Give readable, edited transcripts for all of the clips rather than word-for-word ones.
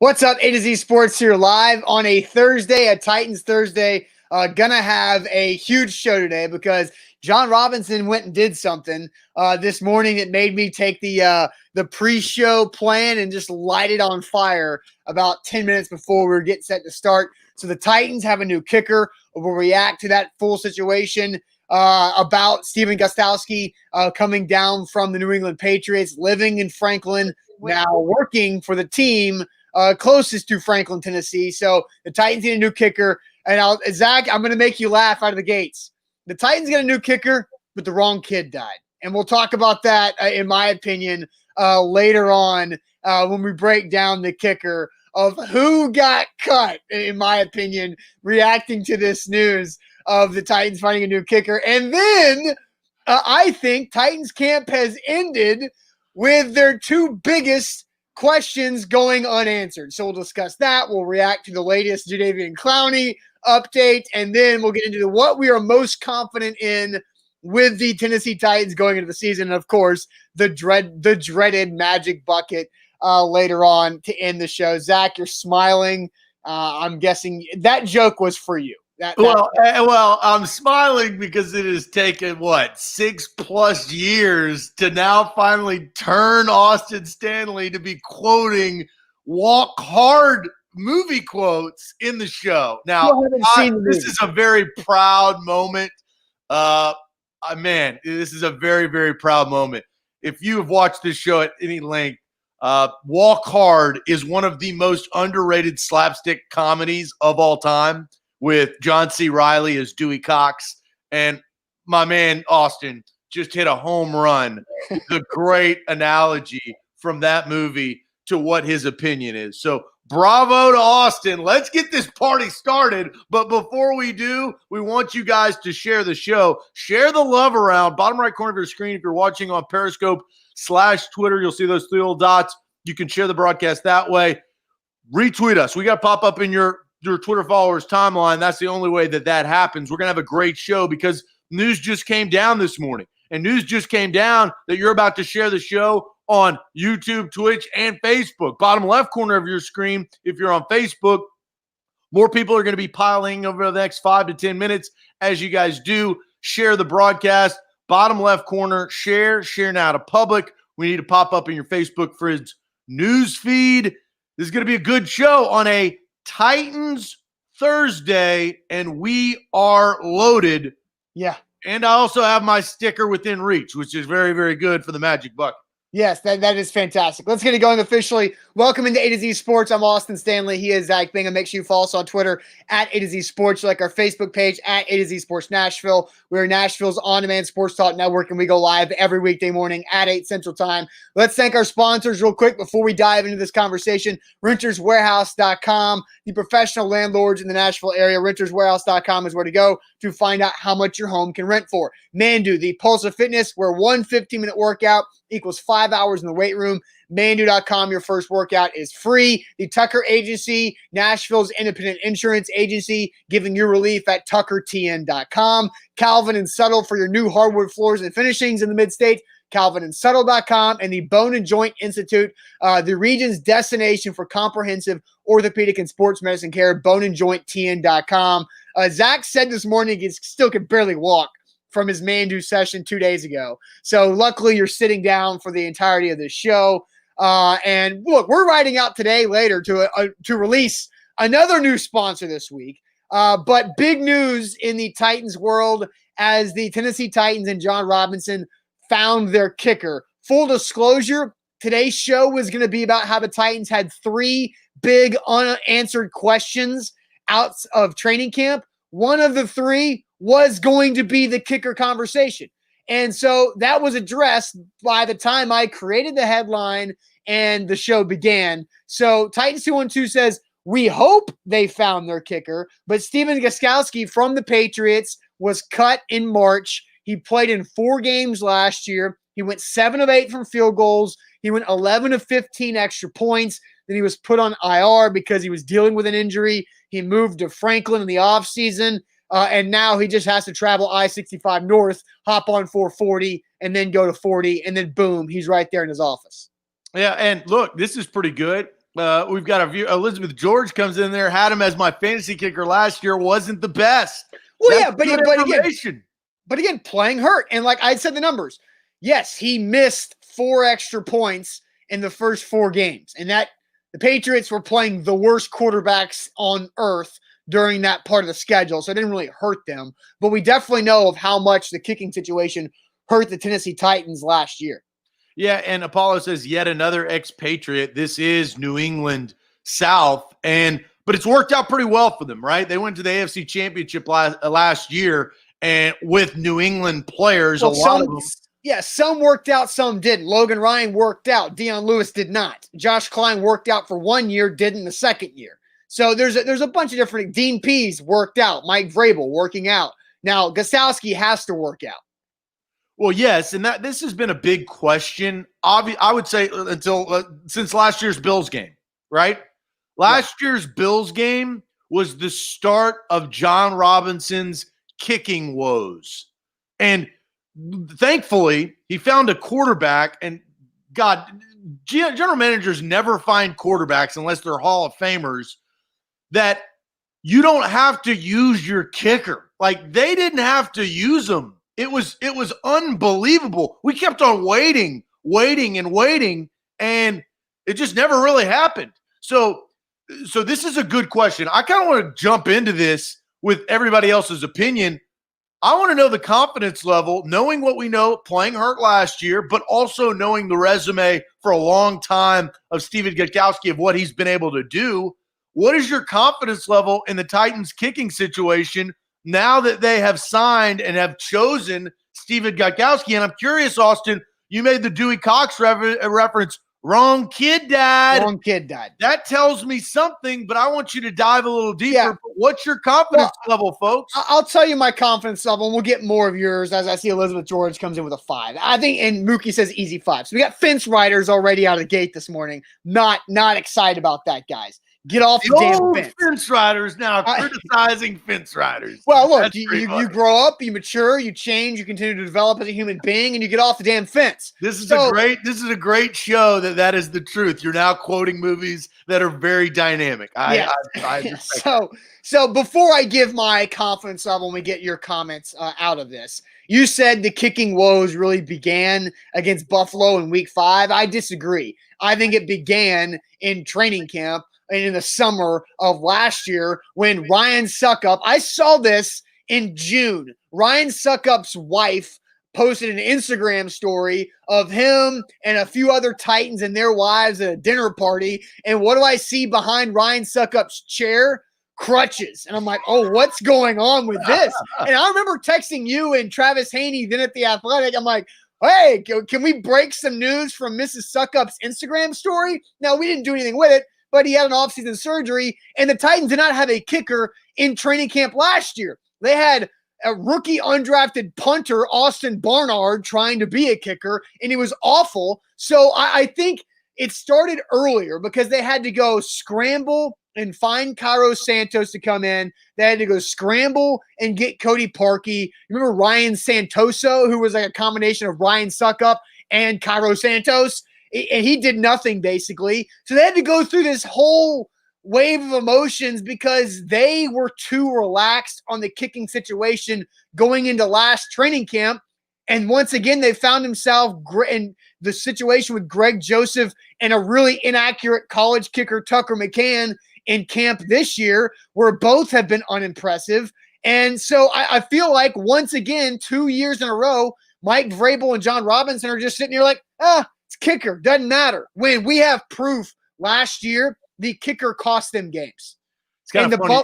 What's up, A to Z Sports here live on a Thursday, a Titans Thursday. Gonna have a huge show today because Jon Robinson went and did something this morning that made me take the pre-show plan and just light it on fire about 10 minutes before we were getting set to start. So the Titans have a new kicker. We'll react to that full situation about Stephen Gostkowski coming down from the New England Patriots, living in Franklin, now working for the team closest to Franklin, Tennessee. So the Titans need a new kicker. And Zach, I'm going to make you laugh out of the gates. The Titans get a new kicker, but the wrong kid died. And we'll talk about that, in my opinion, later on when we break down the kicker of who got cut, in my opinion, reacting to this news of the Titans finding a new kicker. And then I think Titans camp has ended with their two biggest questions going unanswered. So we'll discuss that. We'll react to the latest Jadeveon Clowney update, and then we'll get into what we are most confident in with the Tennessee Titans going into the season. And of course, the dreaded magic bucket later on to end the show. Zach, you're smiling. I'm guessing that joke was for you. Well, I'm smiling because it has taken, 6+ years to now finally turn Austin Stanley to be quoting Walk Hard movie quotes in the show. Now, this is a very proud moment. This is a very, very proud moment. If you have watched this show at any length, Walk Hard is one of the most underrated slapstick comedies of all time, with John C. Reilly as Dewey Cox. And my man, Austin, just hit a home run. The great analogy from that movie to what his opinion is. So bravo to Austin. Let's get this party started. But before we do, we want you guys to share the show. Share the love around. Bottom right corner of your screen, if you're watching on Periscope/Twitter, you'll see those three little dots. You can share the broadcast that way. Retweet us. We got to pop up in your Twitter followers timeline. That's the only way that happens. We're going to have a great show because news just came down this morning, and news just came down that you're about to share the show on YouTube, Twitch, and Facebook. Bottom left corner of your screen, if you're on Facebook, more people are going to be piling over the next 5 to 10 minutes. As you guys do, share the broadcast. Bottom left corner, share now to public. We need to pop up in your Facebook friends news feed. This is going to be a good show on a Titans Thursday, and we are loaded. Yeah. And I also have my sticker within reach, which is very, very good for the Magic Bucket. Yes, that is fantastic. Let's get it going officially. Welcome into A to Z Sports. I'm Austin Stanley. He is Zach Bingham. Make sure you follow us on Twitter at A to Z Sports. Like our Facebook page at A to Z Sports Nashville. We're Nashville's on-demand sports talk network, and we go live every weekday morning at 8 Central Time. Let's thank our sponsors real quick before we dive into this conversation. RentersWarehouse.com, the professional landlords in the Nashville area. RentersWarehouse.com is where to go to find out how much your home can rent for. Mandu, the Pulse of Fitness, where one 15-minute workout equals 5 hours in the weight room. Mandu.com, your first workout is free. The Tucker Agency, Nashville's independent insurance agency, giving you relief at tuckertn.com. Calvin and Subtle for your new hardwood floors and finishings in the mid-state. CalvinandSuttle.com, and the Bone and Joint Institute, the region's destination for comprehensive orthopedic and sports medicine care, boneandjointtn.com. Zach said this morning he still can barely walk from his Mandu session 2 days ago. So luckily you're sitting down for the entirety of the show. And look, we're writing out today later to release another new sponsor this week. But big news in the Titans world as the Tennessee Titans and Jon Robinson found their kicker. Full disclosure, today's show was going to be about how the Titans had 3 big unanswered questions out of training camp. One of the 3 was going to be the kicker conversation. And so that was addressed by the time I created the headline and the show began. So Titans 212 says, we hope they found their kicker, but Stephen Gostkowski from the Patriots was cut in March. He played in 4 games last year. He went 7 of 8 from field goals. He went 11 of 15 extra points. Then he was put on IR because he was dealing with an injury. He moved to Franklin in the offseason. And now he just has to travel I-65 north, hop on 440, and then go to 40, and then boom, he's right there in his office. Yeah, and look, this is pretty good. We've got a view. Elizabeth George comes in there, had him as my fantasy kicker last year, wasn't the best. Well, That's yeah, but again, playing hurt. And like I said, the numbers, yes, he missed 4 extra points in the first 4 games. And that the Patriots were playing the worst quarterbacks on earth during that part of the schedule. So it didn't really hurt them. But we definitely know of how much the kicking situation hurt the Tennessee Titans last year. Yeah, and Apollo says yet another expatriate. This is New England South, but it's worked out pretty well for them, right? They went to the AFC Championship last year, and with New England players, well, a lot of them. Yeah, some worked out, some didn't. Logan Ryan worked out. Deion Lewis did not. Josh Klein worked out for 1 year, didn't the second year. So there's a bunch of different. Dean Pease worked out. Mike Vrabel working out. Now Gostkowski has to work out. Well, yes, and this has been a big question. I would say since last year's Bills game, right? Last year's Bills game was the start of Jon Robinson's kicking woes. And thankfully, he found a quarterback. And God, general managers never find quarterbacks unless they're Hall of Famers that you don't have to use your kicker. Like, they didn't have to use him. It was unbelievable. We kept on waiting, and it just never really happened. So this is a good question. I kind of want to jump into this with everybody else's opinion. I want to know the confidence level, knowing what we know, playing hurt last year, but also knowing the resume for a long time of Stephen Gostkowski of what he's been able to do. What is your confidence level in the Titans kicking situation now that they have signed and have chosen Stephen Gostkowski? And I'm curious, Austin, you made the Dewey Cox reference. Wrong kid, Dad. Wrong kid, Dad. That tells me something, but I want you to dive a little deeper. Yeah. What's your confidence level, folks? I'll tell you my confidence level, and we'll get more of yours as I see Elizabeth George comes in with a 5. I think, and Mookie says easy 5. So we got fence riders already out of the gate this morning. Not excited about that, guys. Get off the damn fence. Fence riders now criticizing fence riders. Well, look, you grow up, you mature, you change, you continue to develop as a human being, and you get off the damn fence. This is a great show that is the truth. You're now quoting movies that are very dynamic. I So before I give my confidence level and we get your comments out of this, you said the kicking woes really began against Buffalo in week 5. I disagree. I think it began in training camp and in the summer of last year when Ryan Suckup, I saw this in June. Ryan Suckup's wife posted an Instagram story of him and a few other Titans and their wives at a dinner party. And what do I see behind Ryan Suckup's chair? Crutches. And I'm like, oh, what's going on with this? And I remember texting you and Travis Haney then at The Athletic. I'm like, hey, can we break some news from Mrs. Suckup's Instagram story? Now, we didn't do anything with it, but he had an offseason surgery, and the Titans did not have a kicker in training camp last year. They had a rookie undrafted punter, Austin Barnard, trying to be a kicker, and he was awful. So I think it started earlier because they had to go scramble and find Cairo Santos to come in. They had to go scramble and get Cody Parkey. Remember Ryan Santoso, who was like a combination of Ryan Suckup and Cairo Santos? And he did nothing, basically. So they had to go through this whole wave of emotions because they were too relaxed on the kicking situation going into last training camp. And once again, they found themselves in the situation with Greg Joseph and a really inaccurate college kicker, Tucker McCann, in camp this year, where both have been unimpressive. And so I feel like, once again, 2 years in a row, Mike Vrabel and Jon Robinson are just sitting here like, it's kicker, doesn't matter. When we have proof last year, the kicker cost them games. It's kind of funny.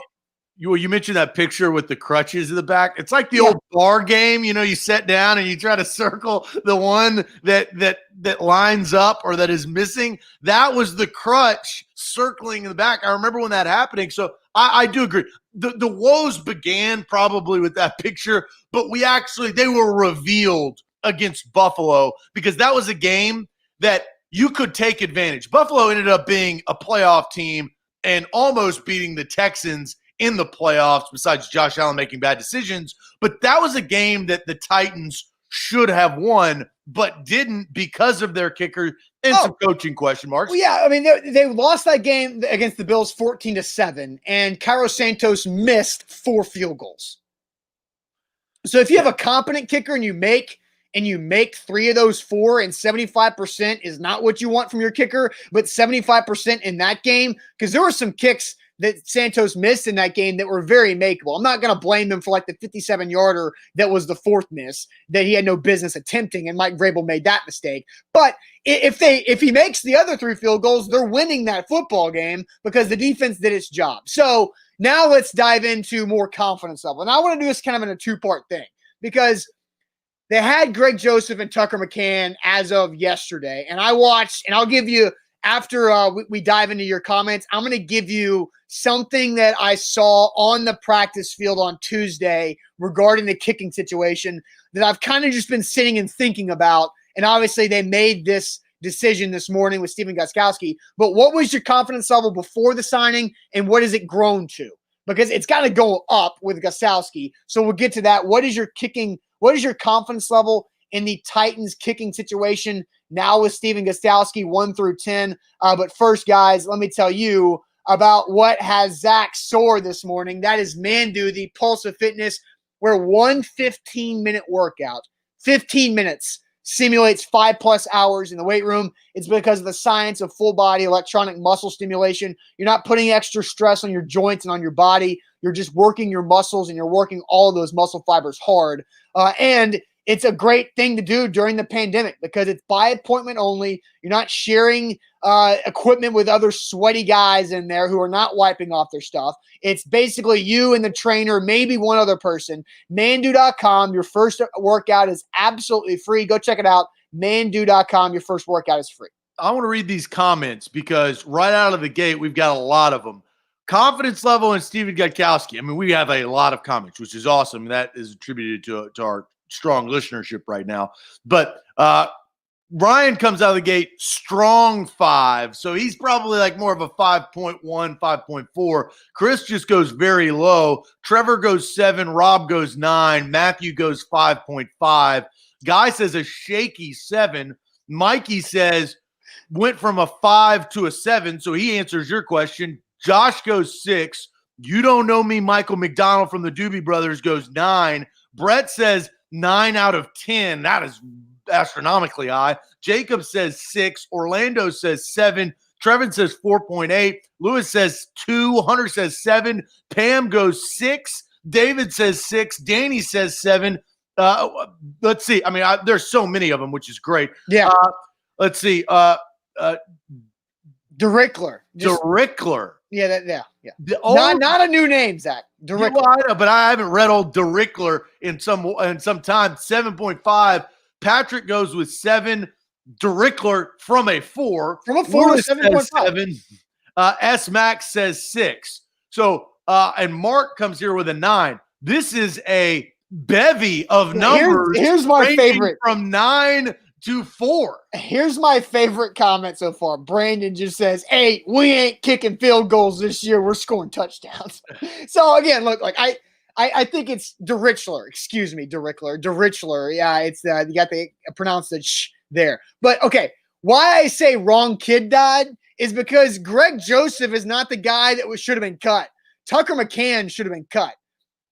You mentioned that picture with the crutches in the back. It's like the old bar game. You know, you sit down and you try to circle the one that lines up or that is missing. That was the crutch circling in the back. I remember when that happening. So I do agree. The woes began probably with that picture, but they were revealed against Buffalo because that was a game that you could take advantage. Buffalo ended up being a playoff team and almost beating the Texans in the playoffs, besides Josh Allen making bad decisions. But that was a game that the Titans should have won, but didn't because of their kicker and some coaching question marks. Well, yeah, I mean, they lost that game against the Bills 14-7, and Cairo Santos missed 4 field goals. So if you have a competent kicker and you make 3 of those 4, and 75% is not what you want from your kicker, but 75% in that game, because there were some kicks that Santos missed in that game that were very makeable. I'm not going to blame him for like the 57-yarder that was the 4th miss that he had no business attempting, and Mike Vrabel made that mistake. But if he makes the other 3 field goals, they're winning that football game because the defense did its job. So now let's dive into more confidence level. And I want to do this kind of in a 2-part thing, because they had Greg Joseph and Tucker McCann as of yesterday. And I watched, and I'll give you, after we dive into your comments, I'm going to give you something that I saw on the practice field on Tuesday regarding the kicking situation that I've kind of just been sitting and thinking about. And obviously they made this decision this morning with Stephen Gostkowski. But what was your confidence level before the signing, and what has it grown to? Because it's got to go up with Gostkowski. So we'll get to that. What is your confidence level in the Titans kicking situation now with Stephen Gostkowski, 1 through 10? But first, guys, let me tell you about what has Zach sore this morning. That is Mandu, the Pulse of Fitness, where one 15-minute workout, 15 minutes, simulates 5+ hours in the weight room. It's because of the science of full body electronic muscle stimulation. You're not putting extra stress on your joints and on your body. You're just working your muscles, and you're working all of those muscle fibers hard. And it's a great thing to do during the pandemic because it's by appointment only. You're not sharing equipment with other sweaty guys in there who are not wiping off their stuff. It's basically you and the trainer, maybe one other person. Mandu.com. Your first workout is absolutely free. Go check it out. Mandu.com. Your first workout is free. I want to read these comments because right out of the gate, we've got a lot of them. Confidence level in Stephen Gostkowski. I mean, we have a lot of comments, which is awesome. That is attributed to our strong listenership right now. But Ryan comes out of the gate strong 5. So he's probably like more of a 5.1, 5.4. Chris just goes very low. Trevor goes 7. Rob goes 9. Matthew goes 5.5. Guy says a shaky 7. Mikey says went from a 5 to a 7. So he answers your question. Josh goes 6. You don't know me. Michael McDonald from the Doobie Brothers goes 9. Brett says 9 out of 10. That is astronomically high. Jacob says 6. Orlando says 7. Trevin says 4.8. Lewis says 2. Hunter says 7. Pam goes 6. David says 6. Danny says 7. Let's see. I mean, there's so many of them, which is great. Yeah. Let's see. DeRickler. DeRickler. Yeah. Not a new name, Zach. DeRickler. I know, but I haven't read old DeRickler in some time. 7.5. Patrick goes with 7. DeRickler from a 4. From a 4 to 7.5. S Max says 6. So and Mark comes here with a 9. This is a bevy of numbers. Here's my favorite. From 9 to 4. Here's my favorite comment so far. Brandon just says, "Hey, we ain't kicking field goals this year. We're scoring touchdowns." So again, look, like I think it's DeRickler. Excuse me, DeRickler. DeRickler. Yeah, it's you got the pronounce the sh there. But okay, why I say wrong kid died is because Greg Joseph is not the guy that should have been cut. Tucker McCann should have been cut.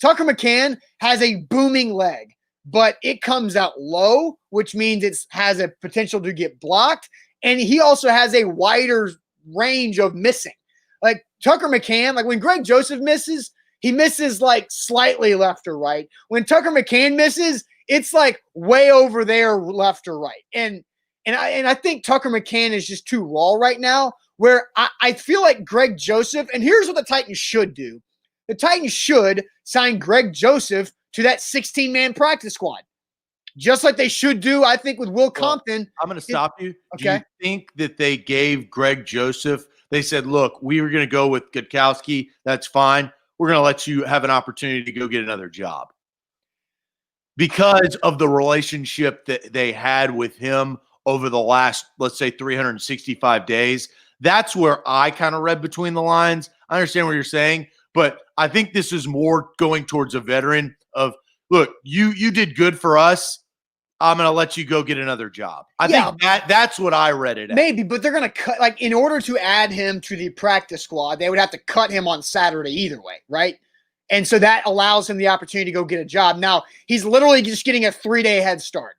Tucker McCann has a booming leg, but it comes out low, which means it has a potential to get blocked. And he also has a wider range of missing. Like Tucker McCann, like when Greg Joseph misses, he misses like slightly left or right. When Tucker McCann misses, it's like way over there left or right. And I think Tucker McCann is just too raw right now, where I feel like Greg Joseph, and here's what the Titans should do. The Titans should sign Greg Joseph to that 16-man practice squad, just like they should do, I think, with Will Compton. I'm going to stop you. Okay. Do you think that they gave Greg Joseph, they said, look, we were going to go with Gostkowski. That's fine. We're going to let you have an opportunity to go get another job because of the relationship that they had with him over the last, let's say, 365 days. That's where I kind of read between the lines. I understand what you're saying, but I think this is more going towards a veteran of, look, you did good for us. I'm going to let you go get another job. I Yeah. think that's what I read it as. Maybe, but they're going to cut, like, in order to add him to the practice squad, they would have to cut him on Saturday either way, right? And so that allows him the opportunity to go get a job. Now, he's literally just getting a 3-day head start.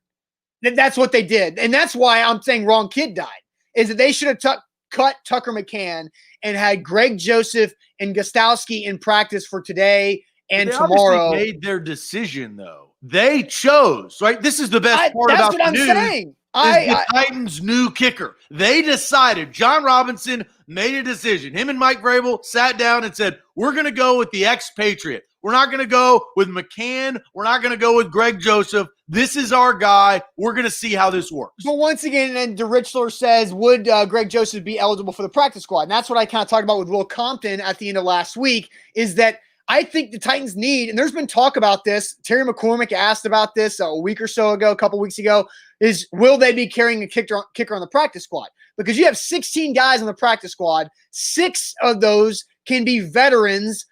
That's what they did. And that's why I'm saying wrong kid died, is that they should have cut Tucker McCann and had Greg Joseph and Gostowski in practice for today and tomorrow. They made their decision, though. They chose, right? This is the best part about the news. That's what I'm saying. The Titans' new kicker. They decided. Jon Robinson made a decision. Him and Mike Vrabel sat down and said, we're going to go with the expatriate. We're not going to go with McCann. We're not going to go with Greg Joseph. This is our guy. We're going to see how this works. But once again, and DeRichler says, would Greg Joseph be eligible for the practice squad? And that's what I kind of talked about with Will Compton at the end of last week, is that I think the Titans need, and there's been talk about this, Terry McCormick asked about this a week or so ago, a couple weeks ago, is will they be carrying a kicker on the practice squad? Because you have 16 guys on the practice squad. 6 of those can be veterans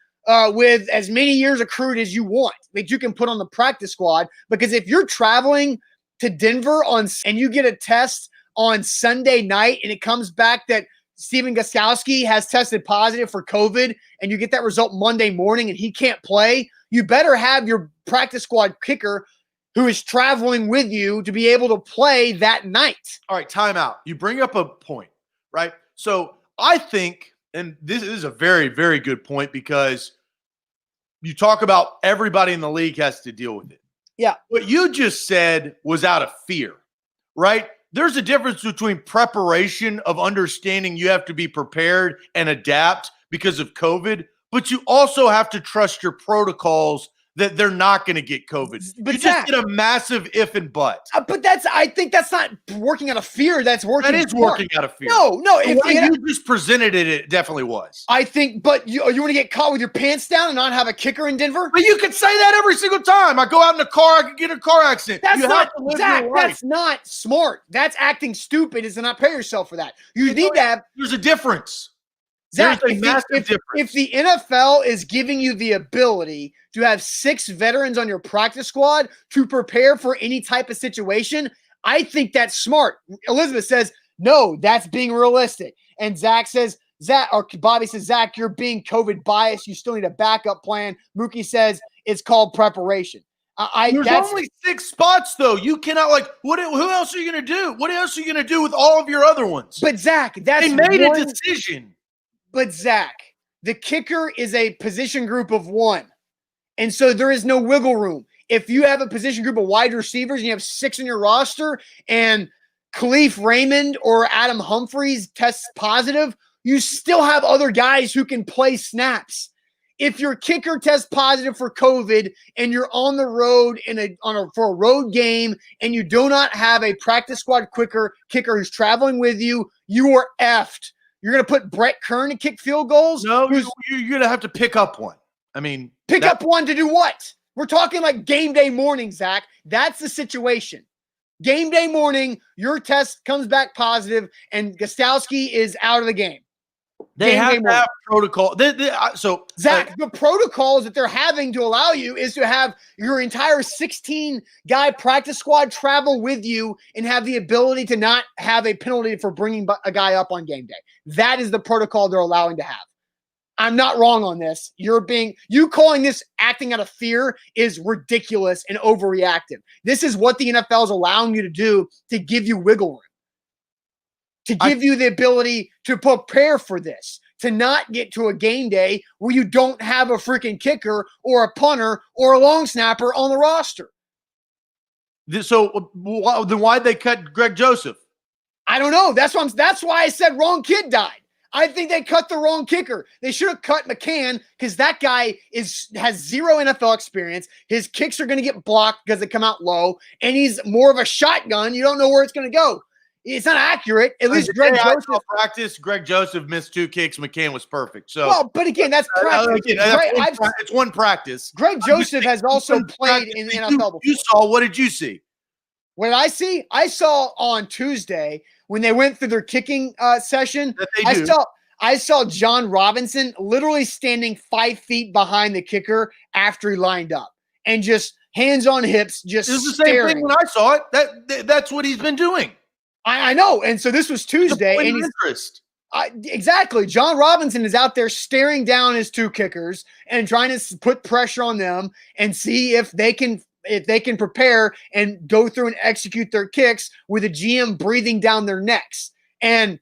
with as many years accrued as you want that you can put on the practice squad. Because if you're traveling to Denver and you get a test on Sunday night and it comes back that Stephen Gostowski has tested positive for COVID and you get that result Monday morning and he can't play, you better have your practice squad kicker who is traveling with you to be able to play that night. All right, timeout. You bring up a point, right? So I think, and this is a very, very good point, because you talk about everybody in the league has to deal with it. Yeah. What you just said was out of fear, right? There's a difference between preparation of understanding you have to be prepared and adapt because of COVID, but you also have to trust your protocols that they're not going to get COVID. But you just get a massive if and but. But I think that's not working out of fear. That's working. That is working out of fear. No. The way you just presented it, it definitely was. I think, but you want to get caught with your pants down and not have a kicker in Denver? But you could say that every single time. I go out in a car, I could get in a car accident. That's not smart. That's acting stupid, is to not pay yourself for that. You need to have. There's a difference. Zach, if the NFL is giving you the ability to have 6 veterans on your practice squad to prepare for any type of situation, I think that's smart. Elizabeth says, no, that's being realistic. And Bobby says, Zach, you're being COVID biased. You still need a backup plan. Mookie says it's called preparation. There's only 6 spots, though. You cannot, who else are you going to do? What else are you going to do with all of your other ones? But Zach, they made a decision. But Zach, the kicker is a position group of 1. And so there is no wiggle room. If you have a position group of wide receivers and you have 6 in your roster and Khalif Raymond or Adam Humphries tests positive, you still have other guys who can play snaps. If your kicker tests positive for COVID and you're on the road for a road game and you do not have a practice squad kicker who's traveling with you, you are effed. You're going to put Brett Kern to kick field goals? No, you're going to have to pick up one. I mean, pick up one to do what? We're talking like game day morning, Zach. That's the situation. Game day morning, your test comes back positive, and Gostowski is out of the game. They have to have protocol. Zach, the protocols that they're having to allow you is to have your entire 16-guy practice squad travel with you and have the ability to not have a penalty for bringing a guy up on game day. That is the protocol they're allowing to have. I'm not wrong on this. You calling this acting out of fear is ridiculous and overreactive. This is what the NFL is allowing you to do to give you wiggle room, to give you the ability to prepare for this, to not get to a game day where you don't have a freaking kicker or a punter or a long snapper on the roster. So then why'd they cut Greg Joseph? I don't know. That's why I said wrong kid died. I think they cut the wrong kicker. They should have cut McCann because that guy has 0 NFL experience. His kicks are going to get blocked because they come out low, and he's more of a shotgun. You don't know where it's going to go. It's not accurate. At least Greg Joseph missed 2 kicks. McCann was perfect. So, well, but again, that's practice. It's one practice. Greg Joseph has also played in the NFL before. What did you see? What did I see? I saw on Tuesday when they went through their kicking session. I saw Jon Robinson literally standing 5 feet behind the kicker after he lined up and just hands on hips, just It was the staring. same thing when I saw it. That's what he's been doing. I know. And so this was Tuesday. And he's interest. Exactly. Jon Robinson is out there staring down his two kickers and trying to put pressure on them and see if they can prepare and go through and execute their kicks with a GM breathing down their necks. And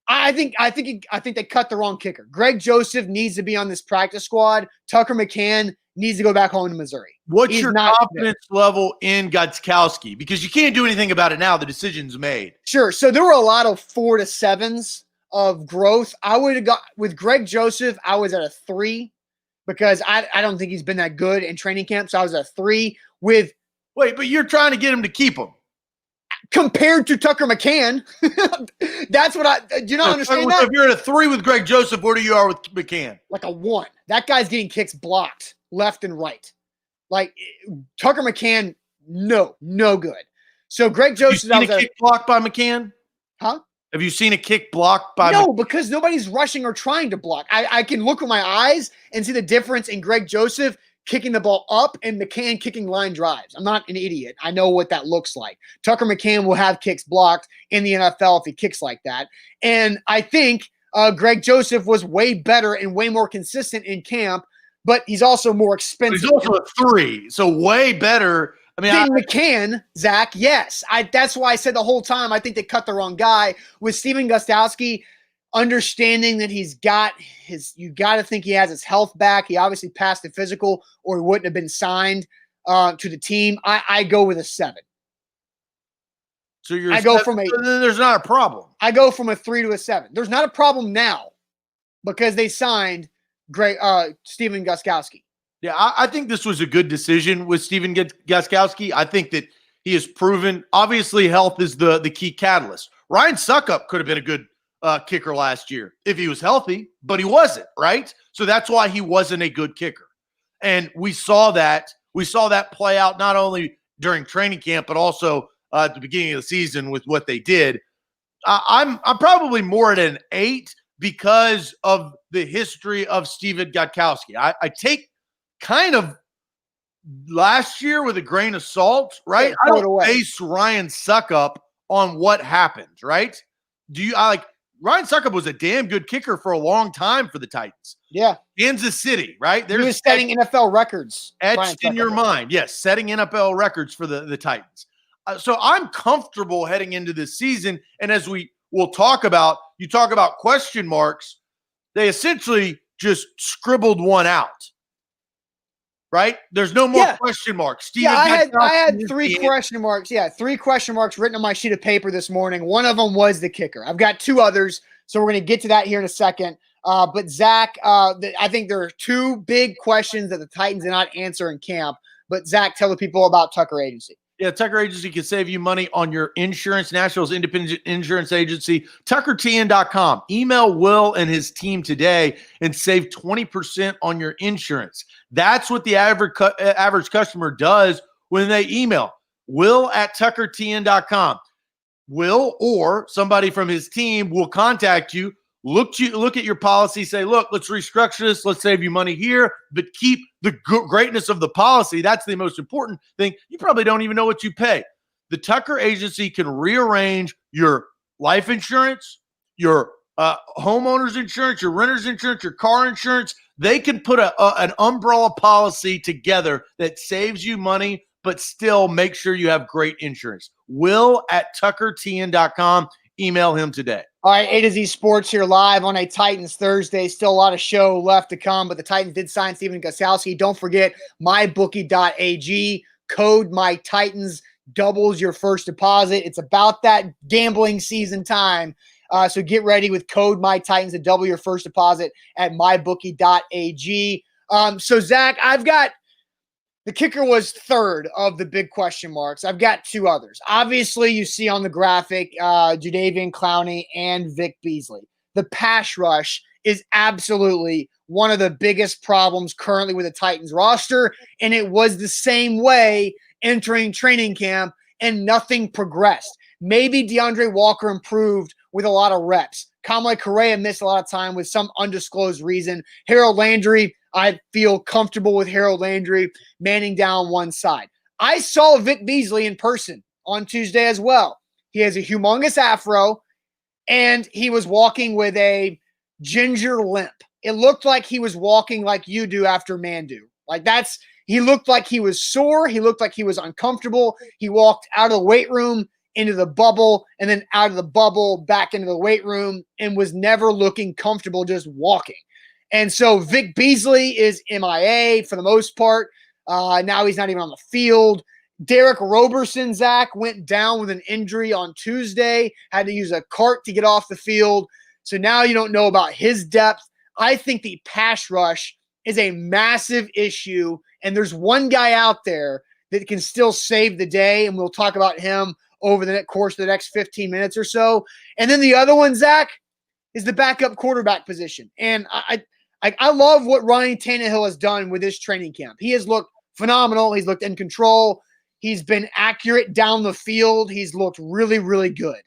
I think they cut the wrong kicker. Greg Joseph needs to be on this practice squad. Tucker McCann needs to go back home to Missouri. What's your confidence level in Gostkowski? Because you can't do anything about it now. The decision's made. Sure. So there were a lot of 4 to 7s of growth. I would have got with Greg Joseph. I was at a 3 because I don't think he's been that good in training camp. So I was at a 3 with. Wait, but you're trying to get him to keep him. Compared to Tucker McCann, that's what do you not understand that? If you're at a 3 with Greg Joseph, where do you are with McCann? Like a 1. That guy's getting kicks blocked left and right. Like Tucker McCann, no good. So Greg Joseph, have you seen a kick blocked by McCann? Huh? Have you seen a kick blocked by? No, because nobody's rushing or trying to block. I can look with my eyes and see the difference in Greg Joseph kicking the ball up and McCann kicking line drives. I'm not an idiot. I know what that looks like. Tucker McCann will have kicks blocked in the NFL if he kicks like that. And I think Greg Joseph was way better and way more consistent in camp, but he's also more expensive. But he's also a 3, so way better. I mean, McCann, Zach, yes. That's why I said the whole time I think they cut the wrong guy. With Stephen Gostkowski, understanding that you got to think he has his health back. He obviously passed the physical or he wouldn't have been signed to the team. I go with a 7. So I go from then there's not a problem. I go from a 3 to a 7. There's not a problem now because they signed Stephen Gostkowski. Yeah, I think this was a good decision with Stephen Gostkowski. I think that he has proven, obviously, health is the key catalyst. Ryan Suckup could have been a good kicker last year if he was healthy, but he wasn't, right? So that's why he wasn't a good kicker. And we saw that play out not only during training camp, but also at the beginning of the season with what they did. I'm probably more at an 8 because of the history of Stephen Gostkowski. I take kind of last year with a grain of salt, right? I don't base Ryan Suckup on what happened, right? Ryan Suckup was a damn good kicker for a long time for the Titans. Yeah. Kansas City, right? He was setting NFL records. Etched in your mind. Yes, setting NFL records for the Titans. So I'm comfortable heading into this season. And as we'll talk about, you talk about question marks, they essentially just scribbled one out. Right? There's no more question marks. I had 3 question marks. Yeah, 3 question marks written on my sheet of paper this morning. One of them was the kicker. I've got 2 others, so we're going to get to that here in a second. But Zach, I think there are 2 big questions that the Titans did not answer in camp. But Zach, tell the people about Tucker Agency. Yeah, Tucker Agency can save you money on your insurance. Nashville's independent insurance agency, TuckerTN.com. Email Will and his team today and save 20% on your insurance. That's what the average customer does when they email. Will at TuckerTN.com. Will or somebody from his team will contact you, look at your policy, say, look, let's restructure this. Let's save you money here, but keep the greatness of the policy. That's the most important thing. You probably don't even know what you pay. The Tucker Agency can rearrange your life insurance, your homeowner's insurance, your renter's insurance, your car insurance. They can put an umbrella policy together that saves you money, but still make sure you have great insurance. Will at TuckerTN.com. Email him today. All right, A to Z Sports here live on a Titans Thursday. Still a lot of show left to come, but the Titans did sign Stephen Gostkowski. Don't forget mybookie.ag. Code MyTitans doubles your first deposit. It's about that gambling season time. So get ready with code MyTitans to double your first deposit at mybookie.ag. So Zach, I've got the kicker was 3rd of the big question marks. I've got 2 others. Obviously, you see on the graphic, Jadeveon Clowney and Vic Beasley. The pass rush is absolutely one of the biggest problems currently with the Titans roster, and it was the same way entering training camp, and nothing progressed. Maybe DeAndre Walker improved with a lot of reps. Kamala Correa missed a lot of time with some undisclosed reason. Harold Landry, I feel comfortable with Harold Landry manning down one side. I saw Vic Beasley in person on Tuesday as well. He has a humongous afro, and he was walking with a ginger limp. It looked like he was walking like you do after Mandu. He looked like he was sore. He looked like he was uncomfortable. He walked out of the weight room into the bubble and then out of the bubble back into the weight room and was never looking comfortable just walking. And so Vic Beasley is MIA for the most part. Now he's not even on the field. Derek Roberson, Zach, went down with an injury on Tuesday, had to use a cart to get off the field. So now you don't know about his depth. I think the pass rush is a massive issue, and there's one guy out there that can still save the day, and we'll talk about him over the course of the next 15 minutes or so. And then the other one, Zach, is the backup quarterback position. And I love what Ryan Tannehill has done with this training camp. He has looked phenomenal. He's looked in control. He's been accurate down the field. He's looked really, really good.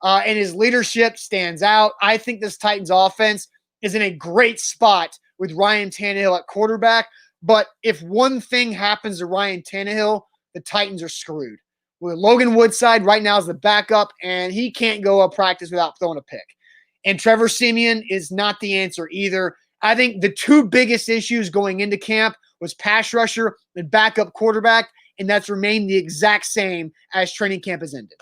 And his leadership stands out. I think this Titans offense is in a great spot with Ryan Tannehill at quarterback. But if one thing happens to Ryan Tannehill, the Titans are screwed. With Logan Woodside right now is the backup, and he can't go a practice without throwing a pick. And Trevor Siemian is not the answer either. I think the two biggest issues going into camp was pass rusher and backup quarterback, and that's remained the exact same as training camp has ended.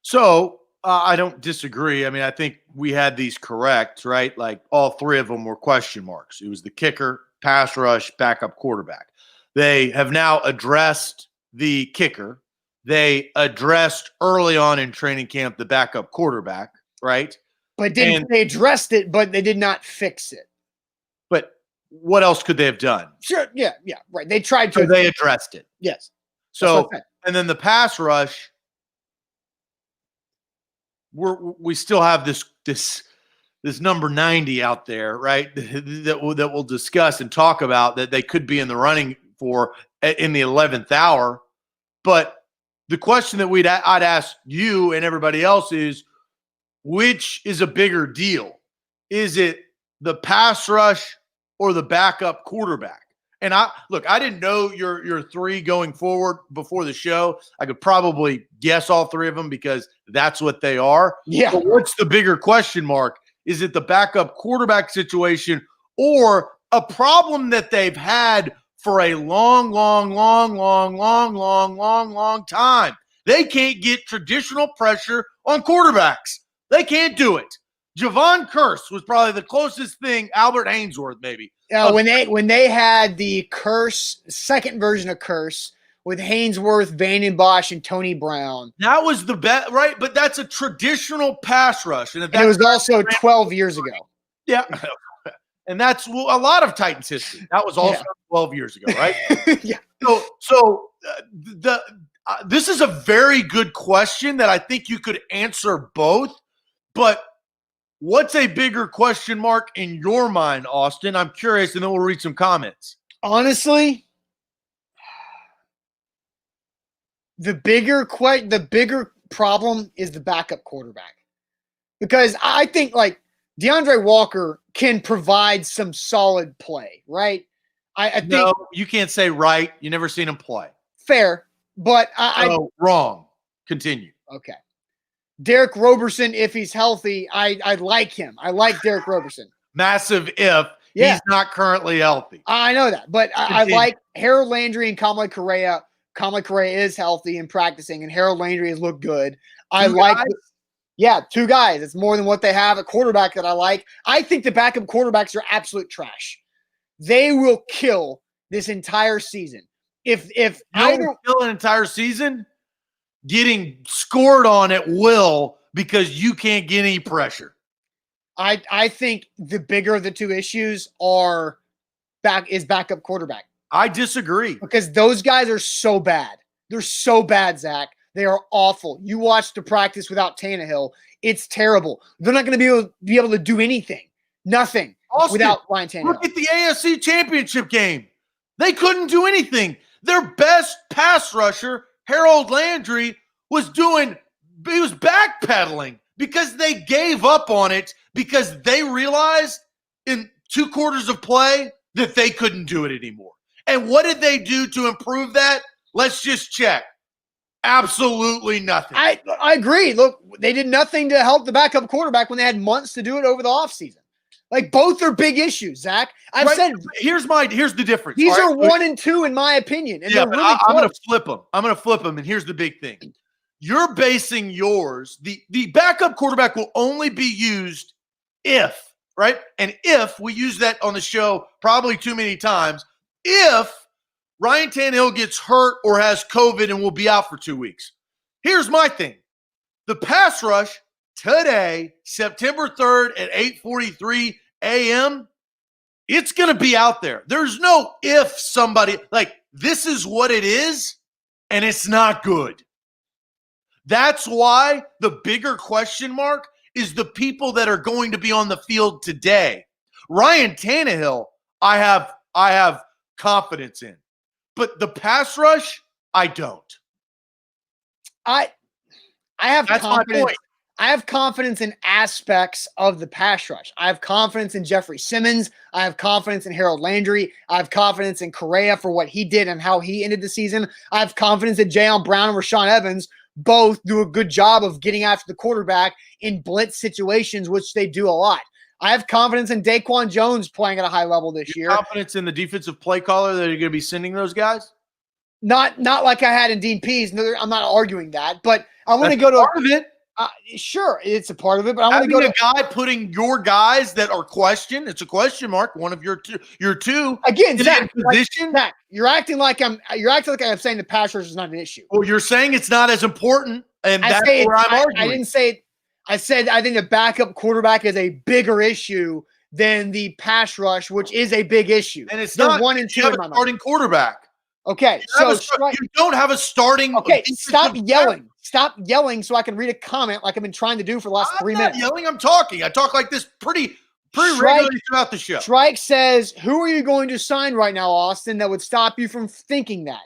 So I don't disagree. I mean, I think we had these correct, right? Like all three of them were question marks. It was the kicker, pass rush, backup quarterback. They have now addressed the kicker. They addressed early on in training camp the backup quarterback, right? But they addressed it, but they did not fix it. But what else could they have done? Sure, yeah, right. They tried to. So they addressed it. Yes. So, and then the pass rush, we still have this number 90 out there, right? That we'll discuss and talk about that they could be in the running for in the 11th hour. But the question that I'd ask you and everybody else is, which is a bigger deal? Is it the pass rush or the backup quarterback? And I didn't know your three going forward before the show. I could probably guess all three of them because that's what they are. Yeah. But what's the bigger question mark? Is it the backup quarterback situation or a problem that they've had for a long time? They can't get traditional pressure on quarterbacks. They can't do it. Javon Curse was probably the closest thing. Albert Hainsworth, maybe. When they had the Curse, second version of Curse with Hainsworth, Vanden Bosch, and Tony Brown. That was the best, right? But that's a traditional pass rush. And it was also 12 years ago. Yeah. And that's a lot of Titans history. That was also 12 years ago, right? Yeah. So this is a very good question that I think you could answer both. But what's a bigger question mark in your mind, Austin? I'm curious, and then we'll read some comments. Honestly, the bigger problem is the backup quarterback. Because I think like DeAndre Walker can provide some solid play, right? I think no, you can't say right. You never seen him play. Fair, but wrong. Continue. Okay. Derek Roberson, if he's healthy, I like him. I like Derek Roberson. Massive if. Yeah. He's not currently healthy. I know that, but I like Harold Landry and Kamala Correa. Kamala Correa is healthy and practicing, and Harold Landry has looked good. Two guys. It's more than what they have. A quarterback that I like. I think the backup quarterbacks are absolute trash. They will kill this entire season. If either kill an entire season, getting scored on at will because you can't get any pressure. I think the bigger of the two issues is backup quarterback. I disagree. Because those guys are so bad. They're so bad, Zach. They are awful. You watch the practice without Tannehill. It's terrible. They're not going to be able to do anything. Nothing. Austin, without Ryan Tannehill. Look at the AFC Championship game. They couldn't do anything. Their best pass rusher, Harold Landry, was backpedaling because they gave up on it because they realized in 2 quarters of play that they couldn't do it anymore. And what did they do to improve that? Let's just check. Absolutely nothing. I agree. Look, they did nothing to help the backup quarterback when they had months to do it over the offseason. Like, both are big issues, Zach. I've said here's the difference. These are 1 and 2 in my opinion, and they're really I'm going to flip them. And here's the big thing: you're basing yours. The backup quarterback will only be used if, right? And if we use that on the show probably too many times, if Ryan Tannehill gets hurt or has COVID and will be out for 2 weeks. Here's my thing: the pass rush today, September 3rd at 8:43 a.m., it's going to be out there. There's no if somebody, like, this is what it is, and it's not good. That's why the bigger question mark is the people that are going to be on the field today. Ryan Tannehill, I have confidence in. But the pass rush, I don't. I have That's confidence. my point. I have confidence in aspects of the pass rush. I have confidence in Jeffrey Simmons. I have confidence in Harold Landry. I have confidence in Correa for what he did and how he ended the season. I have confidence that Jayon Brown and Rashaan Evans both do a good job of getting after the quarterback in blitz situations, which they do a lot. I have confidence in Daquan Jones playing at a high level this year. Confidence in the defensive play caller that are going to be sending those guys? Not like I had in Dean Pease. No, I'm not arguing that, but I want to go to part of it. Sure, it's a part of it, but I want to go to a guy putting your guys that are questioned. It's a question mark. One of your two again, Zach, position. Zach, you're acting like I'm saying the pass rush is not an issue. Well, you're saying it's not as important, and that's where I'm arguing. I didn't say it. I said I think the backup quarterback is a bigger issue than the pass rush, which is a big issue. And it's not 1 and 2 in my mind. Starting quarterback. Okay, you don't have a starting. Okay, stop yelling. Stop yelling so I can read a comment like I've been trying to do for the last 3 minutes. I'm not yelling. I'm talking. I talk like this pretty regularly throughout the show. Strike says, who are you going to sign right now, Austin, that would stop you from thinking that?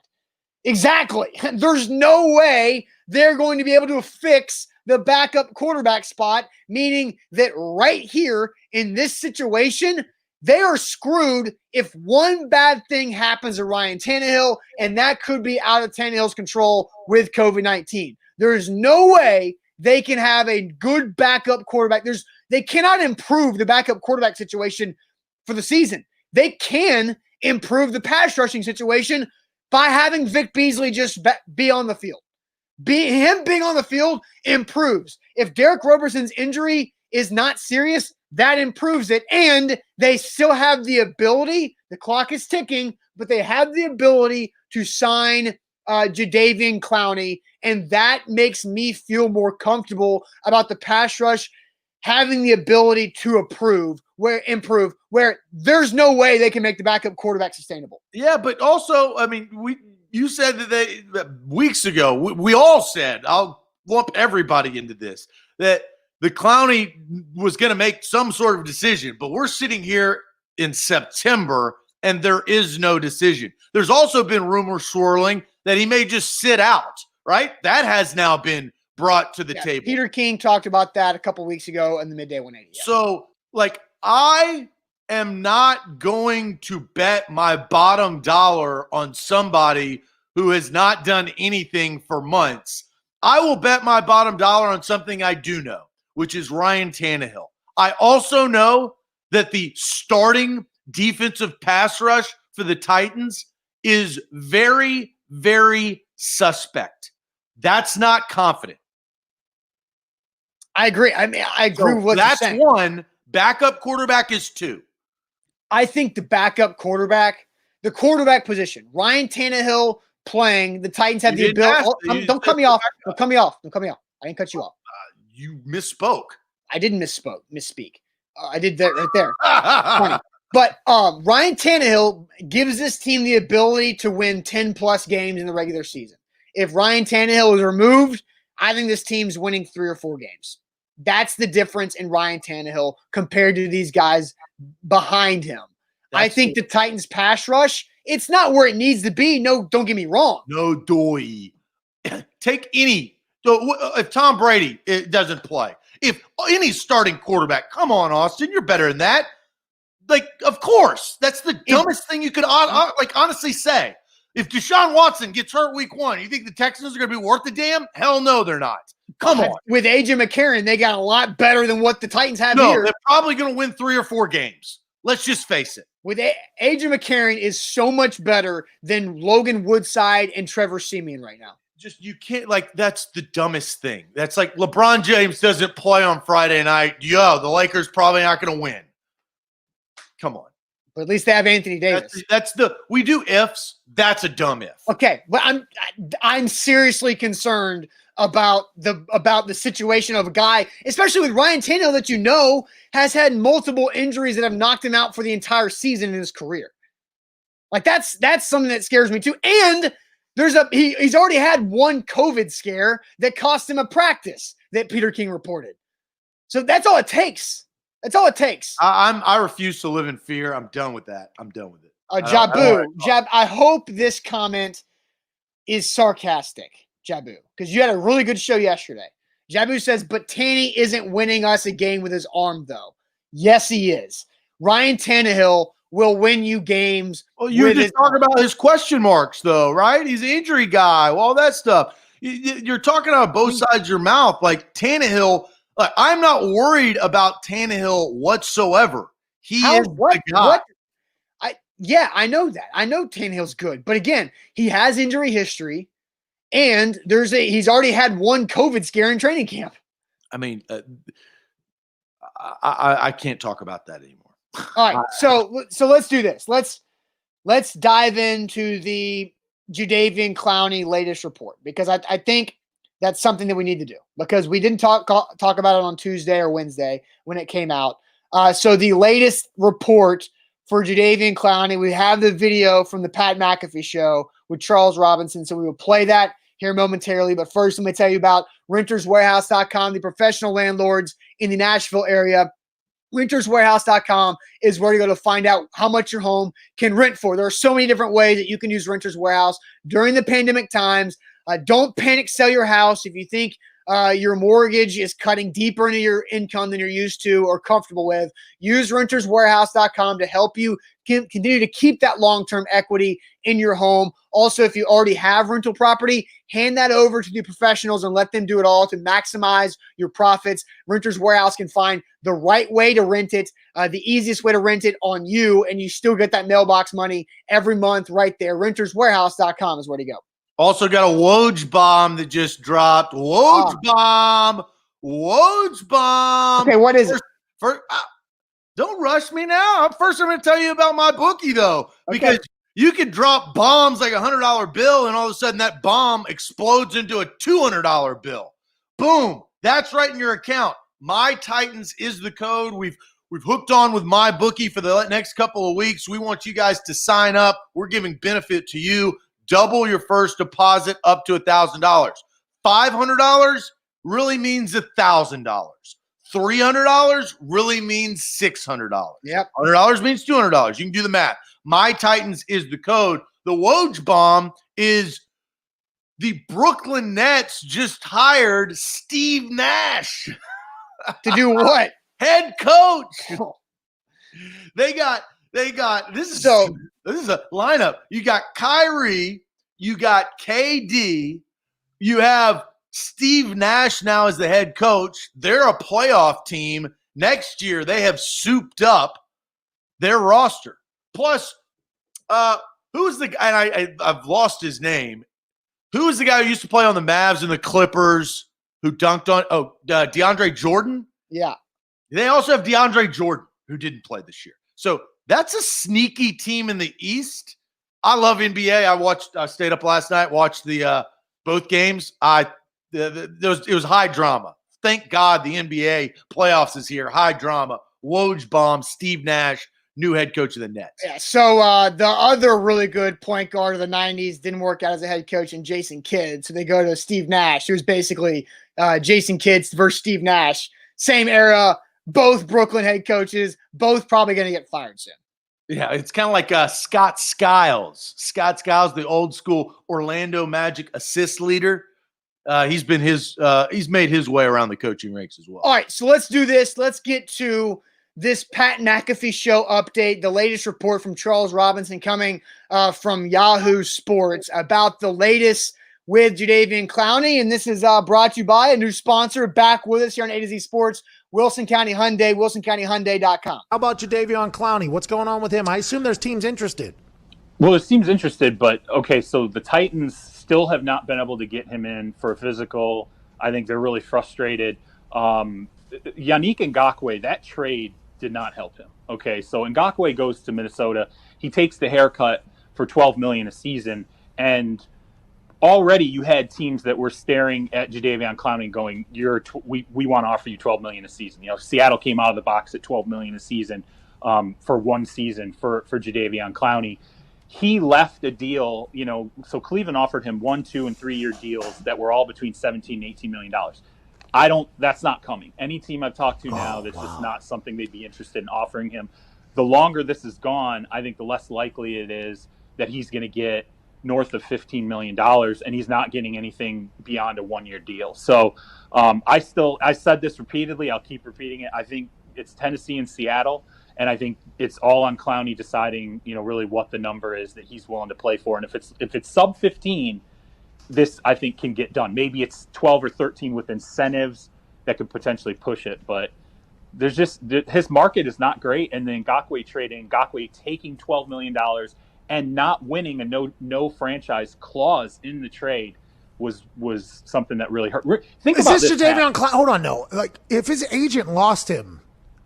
Exactly. There's no way they're going to be able to fix the backup quarterback spot, meaning that right here in this situation, they are screwed if one bad thing happens to Ryan Tannehill, and that could be out of Tannehill's control with COVID-19. There is no way they can have a good backup quarterback. They cannot improve the backup quarterback situation for the season. They can improve the pass rushing situation by having Vic Beasley just be on the field. Him being on the field improves. If Derek Roberson's injury is not serious, that improves it. And they still have the ability, the clock is ticking, but they have the ability to sign Jadeveon Clowney. And that makes me feel more comfortable about the pass rush having the ability to improve, where there's no way they can make the backup quarterback sustainable. Yeah, but also, I mean, you said that weeks ago, we all said, I'll lump everybody into this, that the Clowney was going to make some sort of decision, but we're sitting here in September and there is no decision. There's also been rumors swirling that he may just sit out, right? That has now been brought to the table. Peter King talked about that a couple weeks ago in the Midday 180. Yeah. So, I am not going to bet my bottom dollar on somebody who has not done anything for months. I will bet my bottom dollar on something I do know, which is Ryan Tannehill. I also know that the starting defensive pass rush for the Titans is very, very suspect. That's not confident. I agree. I mean, I agree with what you're saying. That's one. Backup quarterback is two. I think the backup quarterback, the quarterback position, Ryan Tannehill playing, the Titans have the ability. Don't cut me off. Don't cut me off. Don't cut me off. I didn't cut you off. You misspoke. I didn't misspeak. I did that right there. Funny. But Ryan Tannehill gives this team the ability to win 10-plus games in the regular season. If Ryan Tannehill is removed, I think this team's winning 3 or 4 games. That's the difference in Ryan Tannehill compared to these guys behind him. I think the Titans pass rush, it's not where it needs to be. No, don't get me wrong. No doy. Take any. If Tom Brady doesn't play, if any starting quarterback, come on, Austin, you're better than that. Like, of course. That's the dumbest thing you could honestly say. If Deshaun Watson gets hurt week 1, you think the Texans are going to be worth a damn? Hell no, they're not. Come on. With AJ McCarron, they got a lot better than what the Titans have here. No, they're probably going to win 3 or 4 games. Let's just face it. With AJ McCarron is so much better than Logan Woodside and Trevor Siemian right now. Just you can't that's the dumbest thing. That's like LeBron James doesn't play on Friday night. The Lakers probably not going to win. Come on. But at least they have Anthony Davis. We do ifs. That's a dumb if. Okay, but I'm seriously concerned about the situation of a guy, especially with Ryan Tannehill, that has had multiple injuries that have knocked him out for the entire season in his career. Like that's something that scares me too. And he's already had one COVID scare that cost him a practice that Peter King reported. So that's all it takes. That's all it takes. I refuse to live in fear. I'm done with that. I'm done with it. I hope this comment is sarcastic, Jabu, because you had a really good show yesterday. Jabu says, but Tanny isn't winning us a game with his arm, though. Yes, he is. Ryan Tannehill will win you games. Well, you just talk about his question marks, though, right? He's an injury guy, all that stuff. You're talking out of both sides of your mouth. Like Tannehill, I'm not worried about Tannehill whatsoever. He is the guy. I know that. I know Tannehill's good. But again, he has injury history, and he's already had one COVID scare in training camp. I mean, I can't talk about that anymore. All right, so let's do this. Let's dive into the Jadeveon Clowney latest report, because I think that's something that we need to do, because we didn't talk about it on Tuesday or Wednesday when it came out. So the latest report for Jadeveon Clowney, we have the video from the Pat McAfee show with Charles Robinson, so we will play that here momentarily. But first, let me tell you about renterswarehouse.com, the professional landlords in the Nashville area. Renterswarehouse.com is where you go to find out how much your home can rent for. There are so many different ways that you can use Renters Warehouse during the pandemic times. Don't panic sell your house if you think your mortgage is cutting deeper into your income than you're used to or comfortable with. Use renterswarehouse.com to help you continue to keep that long-term equity in your home. Also, if you already have rental property, hand that over to the professionals and let them do it all to maximize your profits. Renters Warehouse can find the right way to rent it, the easiest way to rent it on you, and you still get that mailbox money every month right there. Renterswarehouse.com is where to go. Also got a Woj bomb that just dropped. Woj bomb. Okay, what is it? Don't rush me now. First, I'm going to tell you about my bookie, though, because you could drop bombs like $100 bill, and all of a sudden that bomb explodes into a $200 bill. Boom. That's right in your account. My Titans is the code. We've hooked on with my bookie for the next couple of weeks. We want you guys to sign up. We're giving benefit to you. Double your first deposit up to $1,000. $500 really means $1,000. $300 really means $600. Yep. $100 means $200. You can do the math. My Titans is the code. The Woj bomb is the Brooklyn Nets just hired Steve Nash. To do what? Head coach. They got this is a lineup. You got Kyrie, you got KD, you have Steve Nash now as the head coach. They're a playoff team. Next year, they have souped up their roster. Plus, who's the guy? And I've lost his name. Who is the guy who used to play on the Mavs and the Clippers who dunked on? DeAndre Jordan? Yeah. They also have DeAndre Jordan, who didn't play this year. So that's a sneaky team in the East. I love NBA. I stayed up last night, watched the both games. It was high drama. Thank God the NBA playoffs is here. High drama. Woj bomb, Steve Nash, new head coach of the Nets. Yeah. So the other really good point guard of the 90s didn't work out as a head coach in Jason Kidd. So they go to Steve Nash, who's basically Jason Kidd versus Steve Nash. Same era, both Brooklyn head coaches, both probably going to get fired soon. Yeah, it's kind of like Scott Skiles. Scott Skiles, the old school Orlando Magic assist leader. He's made his way around the coaching ranks as well. All right, so let's do this. Let's get to this Pat McAfee show update, the latest report from Charles Robinson coming from Yahoo Sports about the latest with Jadeveon Clowney. And this is brought to you by a new sponsor back with us here on A to Z Sports, Wilson County Hyundai, wilsoncountyhyundai.com. How about Jadeveon Clowney? What's going on with him? I assume there's teams interested. Well, there's teams interested, but okay, so the Titans still have not been able to get him in for a physical. I think they're really frustrated. Yannick Ngakoue, that trade did not help him. Okay, so Ngakoue goes to Minnesota. He takes the haircut for $12 million a season, and already you had teams that were staring at Jadeveon Clowney going, we want to offer you $12 million a season. You know, Seattle came out of the box at $12 million a season for one season for Jadeveon Clowney. He left a deal, you know, so Cleveland offered him 1, 2, and 3 year deals that were all between $17 and $18 million. That's not coming. Any team I've talked to now, that's just not something they'd be interested in offering him. The longer this is gone, I think the less likely it is that he's going to get north of $15 million, and he's not getting anything beyond a 1 year deal. So I said this repeatedly. I'll keep repeating it. I think it's Tennessee and Seattle. And I think it's all on Clowney deciding, you know, really what the number is that he's willing to play for. And if it's sub 15, this I think can get done. Maybe it's 12 or 13 with incentives that could potentially push it. But there's just his market is not great. And then Ngakoue taking $12 million and not winning a no franchise clause in the trade was something that really hurt. Think about this. Jadeveon Clowney? Hold on, no. Like if his agent lost him.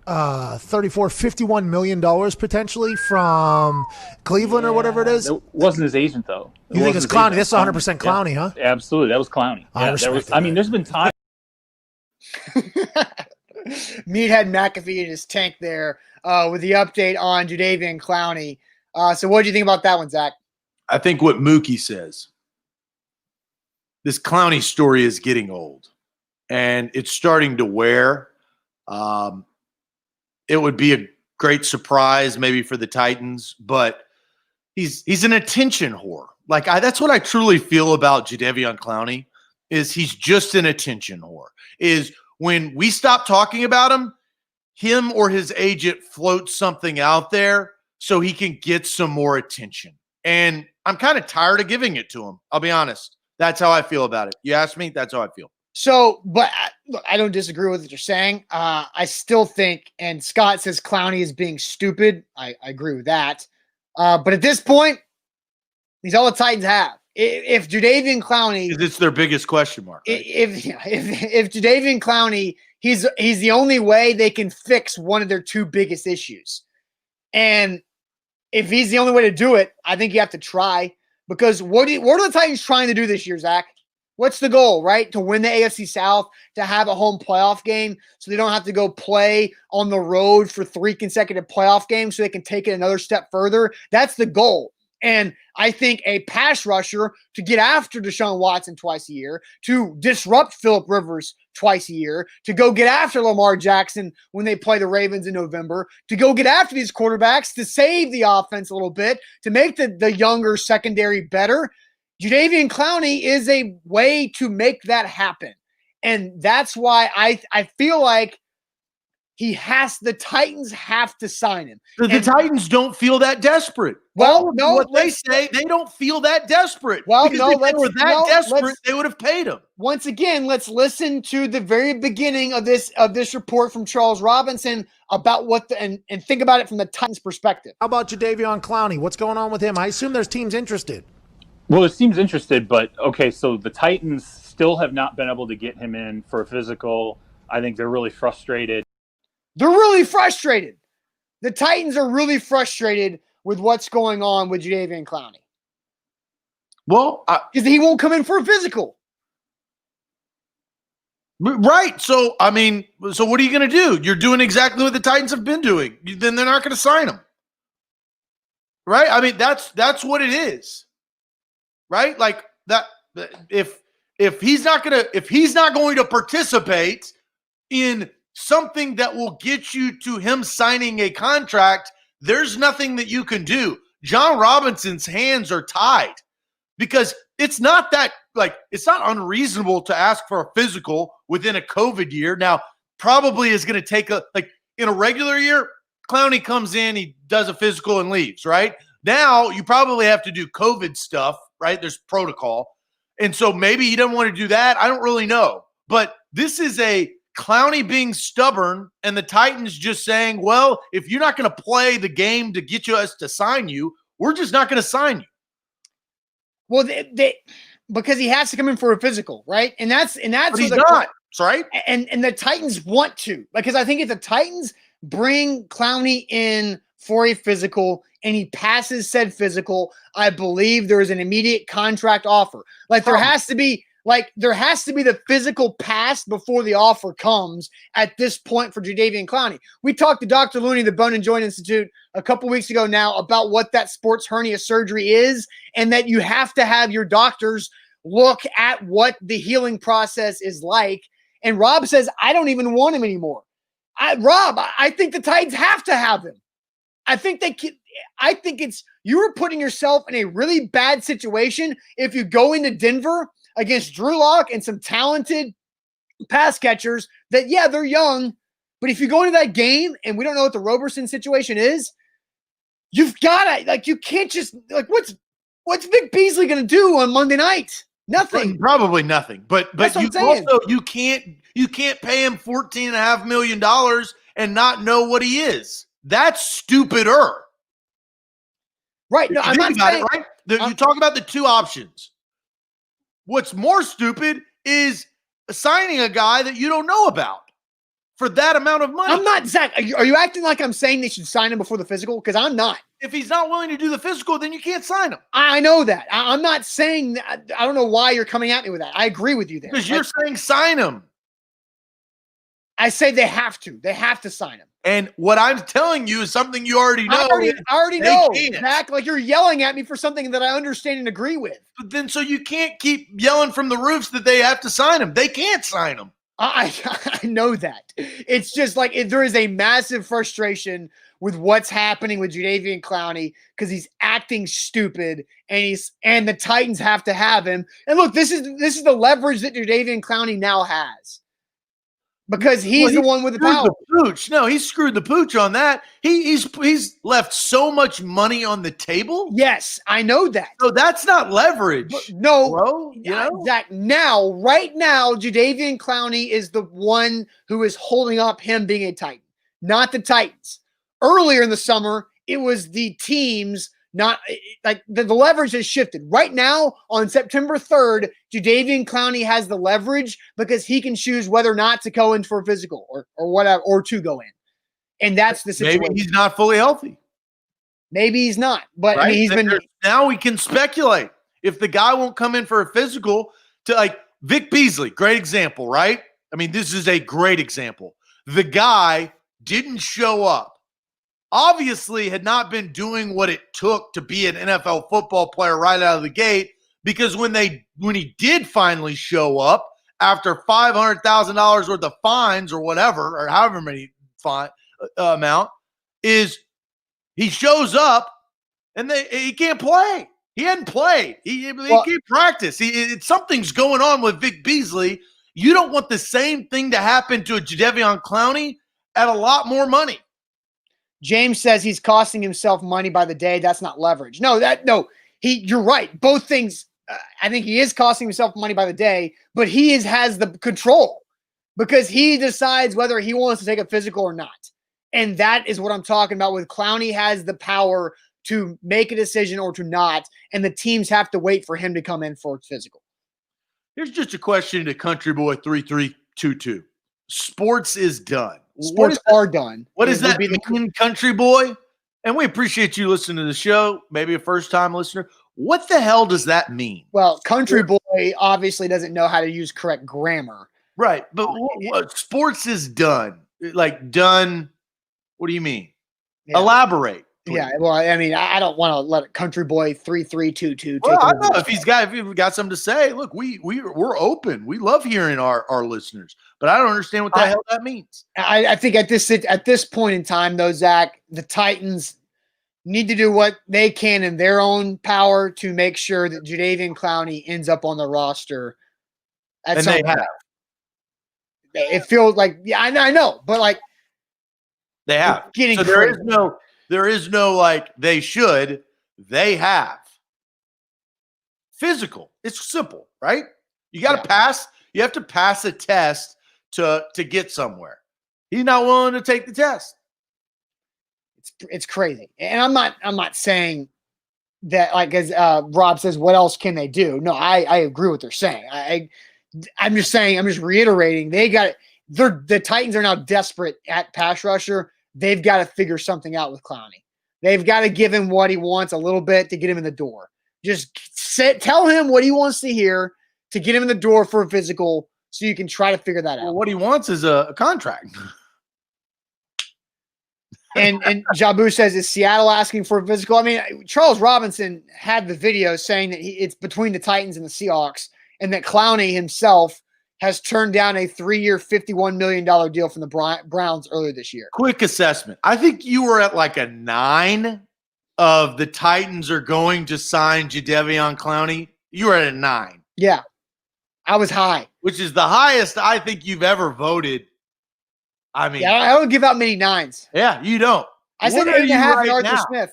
$51 million potentially from Cleveland or whatever it is. It wasn't his agent though. You think it's Clowney? This is 100% Clowney, huh? Absolutely, that was Clowney. There's been time. Meathead McAfee in his tank there with the update on Jadeveon Clowney. So what do you think about that one, Zach? I think what Mookie says. This Clowney story is getting old, and it's starting to wear. It would be a great surprise maybe for the Titans, but he's an attention whore. Like that's what I truly feel about Jadeveon Clowney is he's just an attention whore. Is when we stop talking about him or his agent floats something out there so he can get some more attention. And I'm kind of tired of giving it to him. I'll be honest. That's how I feel about it. You ask me, that's how I feel. So, but look, I don't disagree with what you're saying. I still think, and Scott says Clowney is being stupid. I agree with that. But at this point, he's all the Titans have. If Jadeveon Clowney, it's their biggest question mark. Right? If Jadeveon Clowney, he's the only way they can fix one of their two biggest issues. And if he's the only way to do it, I think you have to try. Because what are the Titans trying to do this year, Zach? What's the goal, right? To win the AFC South, to have a home playoff game so they don't have to go play on the road for 3 consecutive playoff games so they can take it another step further. That's the goal. And I think a pass rusher to get after Deshaun Watson twice a year, to disrupt Phillip Rivers twice a year, to go get after Lamar Jackson when they play the Ravens in November, to go get after these quarterbacks, to save the offense a little bit, to make the younger secondary better. Jadeveon Clowney is a way to make that happen. And that's why I feel like the Titans have to sign him. The Titans don't feel that desperate. Well, no, what they say, they don't feel that desperate. Well, because no, if they were that desperate, they would have paid him. Once again, let's listen to the very beginning of this report from Charles Robinson about and think about it from the Titans' perspective. How about Jadeveon Clowney? What's going on with him? I assume there's teams interested. Well, there's teams interested, but okay, so the Titans still have not been able to get him in for a physical. I think they're really frustrated. They're really frustrated. The Titans are really frustrated with what's going on with Jadeveon Clowney. Well, because he won't come in for a physical. Right. So, I mean, so what are you going to do? You're doing exactly what the Titans have been doing. Then they're not going to sign him. Right? I mean, that's what it is. Right? Like that if he's not going to participate in something that will get you to him signing a contract, there's nothing that you can do. Jon Robinson's hands are tied because it's not unreasonable to ask for a physical within a COVID year. Now, probably is going to take in a regular year, Clowney comes in, he does a physical and leaves, right? Now you probably have to do COVID stuff, right? There's protocol. And so maybe he doesn't want to do that. I don't really know. But this is a Clowney being stubborn and the Titans just saying, well, if you're not going to play the game to get us to sign you, we're just not going to sign you. Well, because he has to come in for a physical, right? And that's but he's not, right? And the Titans want to, because I think if the Titans bring Clowney in for a physical and he passes said physical, I believe there is an immediate contract offer. Like there has to be the physical pass before the offer comes at this point for Jadeveon Clowney. We talked to Dr. Looney, the Bone and Joint Institute, a couple weeks ago now about what that sports hernia surgery is, and that you have to have your doctors look at what the healing process is like. And Rob says, I don't even want him anymore. I think the Titans have to have him. I think you are putting yourself in a really bad situation if you go into Denver against Drew Lock and some talented pass catchers that, yeah, they're young, but if you go into that game and we don't know what the Roberson situation is, you've got to, you can't just, what's Vic Beasley going to do on Monday night? Nothing. Probably nothing. But you can't pay him $14.5 million and not know what he is. That's stupider. Right. No, I'm not saying right? You talk about the two options. What's more stupid is signing a guy that you don't know about for that amount of money. I'm not, Zach. Are you acting like I'm saying they should sign him before the physical? Because I'm not. If he's not willing to do the physical, then you can't sign him. I know that. I'm not saying that. I don't know why you're coming at me with that. I agree with you there. Because you're saying sign him. I say they have to. They have to sign him. And what I'm telling you is something you already know. I already know. Zach, like you're yelling at me for something that I understand and agree with. But then so you can't keep yelling from the roofs that they have to sign him. They can't sign him. I know that. It's just like there is a massive frustration with what's happening with Jadeveon Clowney because he's acting stupid and the Titans have to have him. And look, this is the leverage that Jadeveon Clowney now has. Because he's the one with the power. The pooch. No, he screwed the pooch on that. He's left so much money on the table. Yes, I know that. So that's not leverage. But no, bro. Zach, right now, Jadeveon Clowney is the one who is holding up him being a Titan, not the Titans. Earlier in the summer, it was the teams. Not like the leverage has shifted. Right now, on September 3rd, Jadeveon Clowney has the leverage because he can choose whether or not to go in for a physical or whatever, or to go in. And that's the situation. Maybe he's not fully healthy. Maybe he's not. But right? I mean, now we can speculate. If the guy won't come in for a physical, to like Vic Beasley, great example, right? I mean, this is a great example. The guy didn't show up. Obviously had not been doing what it took to be an NFL football player right out of the gate, because when he did finally show up after $500,000 worth of fines or whatever, or however many fine amount, is he shows up and he can't play. He hadn't played. He can't practice. Something's going on with Vic Beasley. You don't want the same thing to happen to a Jadeveon Clowney at a lot more money. James says he's costing himself money by the day. That's not leverage. You're right. Both things. I think he is costing himself money by the day, but he has the control because he decides whether he wants to take a physical or not. And that is what I'm talking about with Clowney has the power to make a decision or to not. And the teams have to wait for him to come in for physical. Here's just a question to Country Boy 3322. Sports is done. Sports are done. What does that mean, Country Boy? And we appreciate you listening to the show, maybe a first-time listener. What the hell does that mean? Well, Country Boy obviously doesn't know how to use correct grammar. Right, but what sports is done. Like done, what do you mean? Yeah. Elaborate. Please. Yeah, well, I mean, I don't want to let a Country Boy 3322 take I know if you've got something to say. Look, we're open. We love hearing our listeners, but I don't understand what the hell that means. I think at this point in time, though, Zach, the Titans need to do what they can in their own power to make sure that Jadeveon Clowney ends up on the roster. And they have. It feels like, yeah, I know, but like, They have. It's getting So crazy. there is no like they should. They have. Physical. It's simple, right? You got to pass. You have to pass a test to get somewhere. He's not willing to take the test. It's crazy. And I'm not saying that, like, as Rob says, what else can they do? No, I agree with what they're saying. I'm just saying, I'm just reiterating, the Titans are now desperate at pass rusher. They've got to figure something out with Clowney. They've got to give him what he wants a little bit to get him in the door. Just tell him what he wants to hear to get him in the door for a physical, so you can try to figure that out. Well, what he wants is a contract. And Jabu says, is Seattle asking for a physical? I mean, Charles Robinson had the video saying that it's between the Titans and the Seahawks, and that Clowney himself has turned down a 3-year, $51 million deal from the Browns earlier this year. Quick assessment. I think you were at like a 9 of the Titans are going to sign Jadeveon Clowney. You were at a 9. Yeah. I was high. Which is the highest I think you've ever voted. I mean, yeah, I don't give out many 9s. Yeah, you don't. I said 8.5 in Arthur Smith.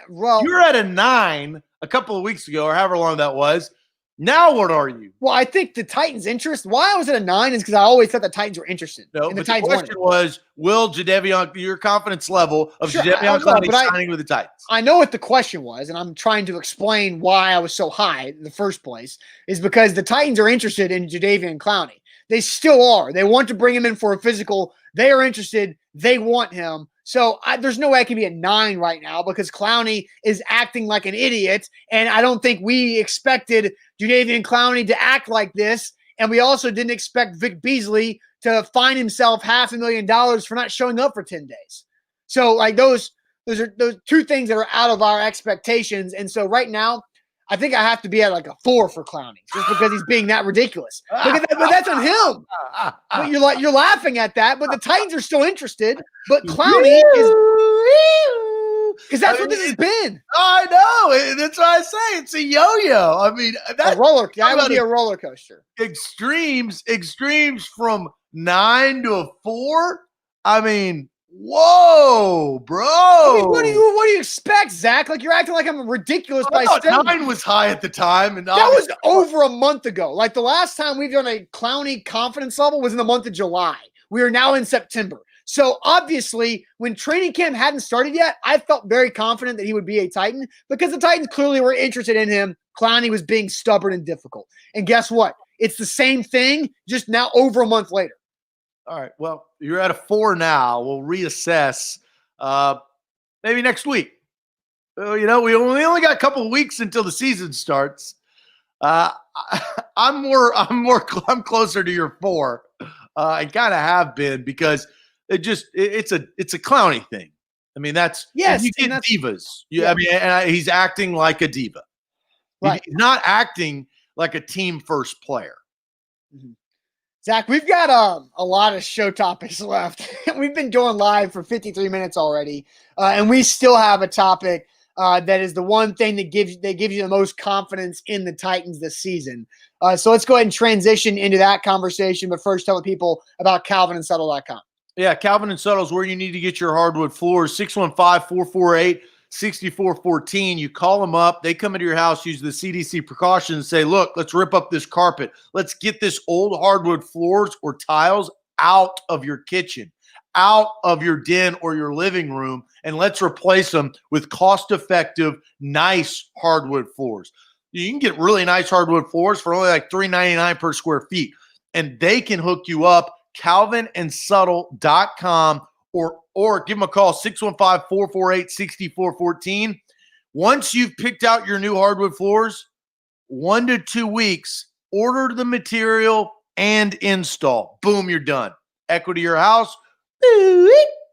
You were at a 9 a couple of weeks ago, or however long that was. Now what are you? Well, I think the Titans' interest, why I was at a 9 is because I always thought the Titans were interested. No, and but the question was, will Jadeveon, your confidence level of sure, Jadeveon Clowney signing with the Titans? I know what the question was, and I'm trying to explain why I was so high in the first place, is because the Titans are interested in Jadeveon Clowney. They still are. They want to bring him in for a physical. They are interested. They want him. So there's no way I can be at 9 right now because Clowney is acting like an idiot, and I don't think we expected Jadeveon Clowney to act like this, and we also didn't expect Vic Beasley to fine himself $500,000 for not showing up for 10 days. So like those are those two things that are out of our expectations, and so right now I think I have to be at like a 4 for Clowney just because he's being that ridiculous. But that's on him. But you're laughing at that, but the Titans are still interested. But Clowney is because that's what this has been. I know. That's what I say. It's a yo-yo. I mean, that would be a roller coaster. Extremes from 9 to a 4. I mean, whoa, bro. I mean, what do you expect, Zach? Like you're acting like I'm ridiculous by saying 9 was high at the time, and that was over a month ago. Like the last time we've done a Clowney confidence level was in the month of July. We are now in September. So obviously, when training camp hadn't started yet, I felt very confident that he would be a Titan because the Titans clearly were interested in him. Clowney was being stubborn and difficult. And guess what? It's the same thing, just now over a month later. All right. Well, you're at a 4 now. We'll reassess maybe next week. We only got a couple of weeks until the season starts. I'm closer to your 4. I kind of have been because it's a Clowney thing. I mean, that's yes. You get divas. I mean, he's acting like a diva. Right. He's not acting like a team first player. Mm-hmm. Zach, we've got a lot of show topics left. We've been going live for 53 minutes already, and we still have a topic that is the one thing that gives you the most confidence in the Titans this season. So let's go ahead and transition into that conversation. But first, tell the people about CalvinandSuttle.com. Yeah, Calvin and Subtle is where you need to get your hardwood floors. 615-448-6414. You call them up. They come into your house, use the CDC precautions, and say, look, let's rip up this carpet. Let's get this old hardwood floors or tiles out of your kitchen, out of your den or your living room, and let's replace them with cost-effective, nice hardwood floors. You can get really nice hardwood floors for only like $3.99 per square feet, and they can hook you up. CalvinandSuttle.com or give them a call, 615-448-6414. Once you've picked out your new hardwood floors, 1 to 2 weeks, order the material and install. Boom, you're done. Equity your house,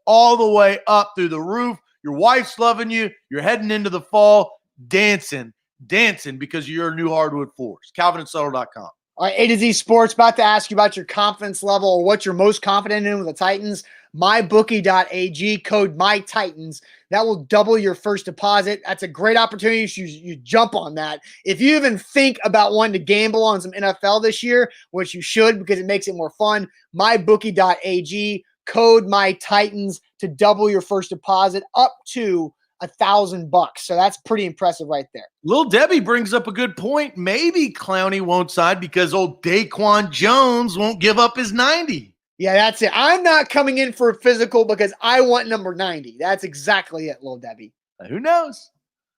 all the way up through the roof. Your wife's loving you. You're heading into the fall, dancing because of your new hardwood floors. CalvinandSuttle.com. All right, A to Z Sports, about to ask you about your confidence level or what you're most confident in with the Titans. MyBookie.ag, code MyTitans. That will double your first deposit. That's a great opportunity. You jump on that. If you even think about wanting to gamble on some NFL this year, which you should because it makes it more fun, MyBookie.ag, code my Titans to double your first deposit up to $1,000. So that's pretty impressive right there. Lil Debbie brings up a good point. Maybe Clowney won't sign because old Daquan Jones won't give up his 90. Yeah, that's it. I'm not coming in for a physical because I want number 90. That's exactly it, Lil Debbie. Who knows?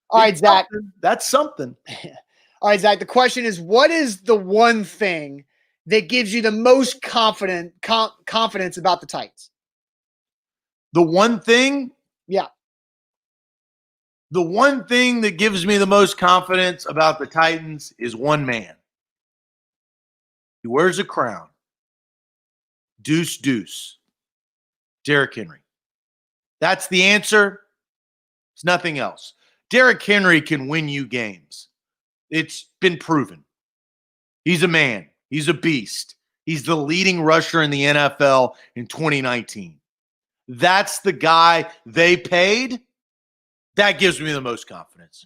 All right, Zach. That's something. All right, Zach. The question is, what is the one thing that gives you the most confidence about the Titans? The one thing? Yeah. The one thing that gives me the most confidence about the Titans is one man. He wears a crown. Deuce, deuce. Derrick Henry. That's the answer. It's nothing else. Derrick Henry can win you games. It's been proven. He's a man. He's a beast. He's the leading rusher in the NFL in 2019. That's the guy they paid. That gives me the most confidence.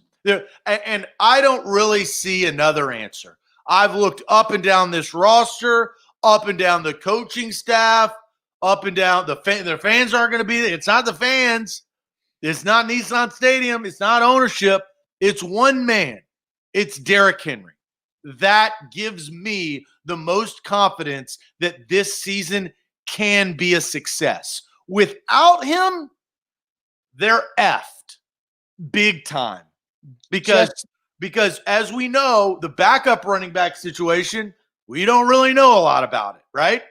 And I don't really see another answer. I've looked up and down this roster, up and down the coaching staff, up and down the fans aren't going to be there. It's not the fans. It's not Nissan Stadium. It's not ownership. It's one man. It's Derrick Henry. That gives me the most confidence that this season can be a success. Without him, they're effed big time. Because as we know, the backup running back situation, we don't really know a lot about it, right?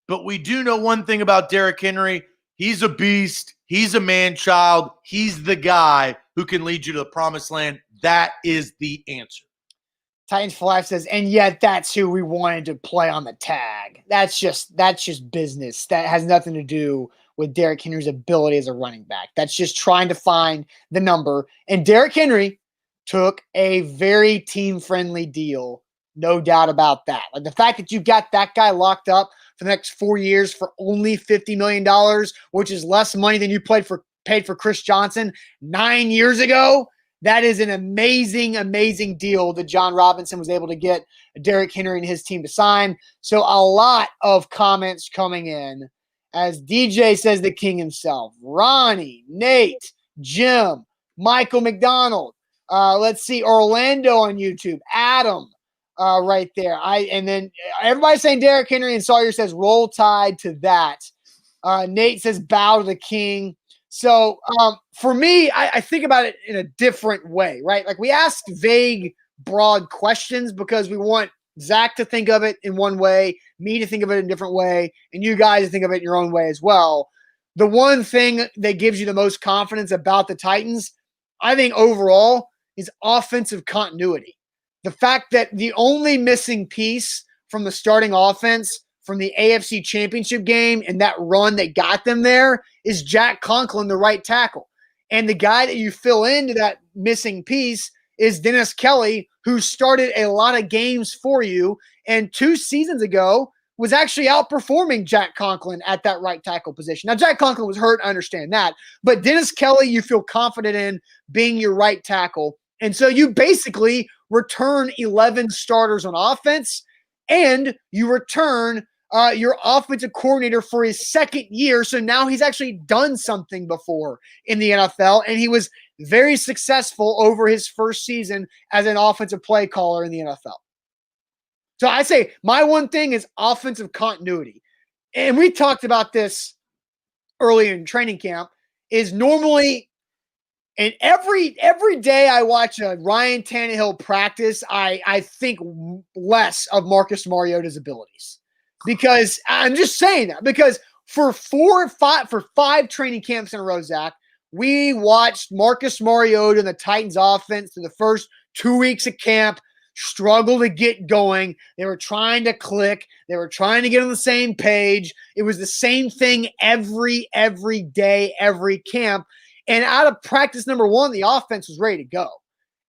But we do know one thing about Derrick Henry. He's a beast. He's a man-child. He's the guy who can lead you to the promised land. That is the answer. Titans for Life says, and yet that's who we wanted to play on the tag. That's just business. That has nothing to do with Derrick Henry's ability as a running back. That's just trying to find the number. And Derrick Henry took a very team-friendly deal, no doubt about that. Like the fact that you got that guy locked up for the next 4 years for only $50 million, which is less money than you paid for Chris Johnson 9 years ago. That is an amazing, amazing deal that Jon Robinson was able to get Derrick Henry and his team to sign. So a lot of comments coming in as DJ says the king himself. Ronnie, Nate, Jim, Michael McDonald. Let's see, Orlando on YouTube. Adam right there. And then everybody's saying Derrick Henry, and Sawyer says roll tide to that. Nate says bow to the king. So for me, I think about it in a different way, right? Like we ask vague, broad questions because we want Zach to think of it in one way, me to think of it in a different way, and you guys to think of it in your own way as well. The one thing that gives you the most confidence about the Titans, I think overall, is offensive continuity. The fact that the only missing piece from the starting offense from the AFC Championship game and that run that got them there is Jack Conklin, the right tackle. And the guy that you fill into that missing piece is Dennis Kelly, who started a lot of games for you and 2 seasons ago was actually outperforming Jack Conklin at that right tackle position. Now, Jack Conklin was hurt. I understand that. But Dennis Kelly, you feel confident in being your right tackle. And so you basically return 11 starters on offense and you return your offensive coordinator for his second year. So now he's actually done something before in the NFL, and he was very successful over his first season as an offensive play caller in the NFL. So I say my one thing is offensive continuity. And we talked about this earlier in training camp, is normally, and every day I watch a Ryan Tannehill practice, I think less of Marcus Mariota's abilities. Because I'm just saying that because for 5 training camps in a row, Zach, we watched Marcus Mariota and the Titans offense through the first 2 weeks of camp struggle to get going. They were trying to click. They were trying to get on the same page. It was the same thing every day, every camp. And out of practice number 1, the offense was ready to go.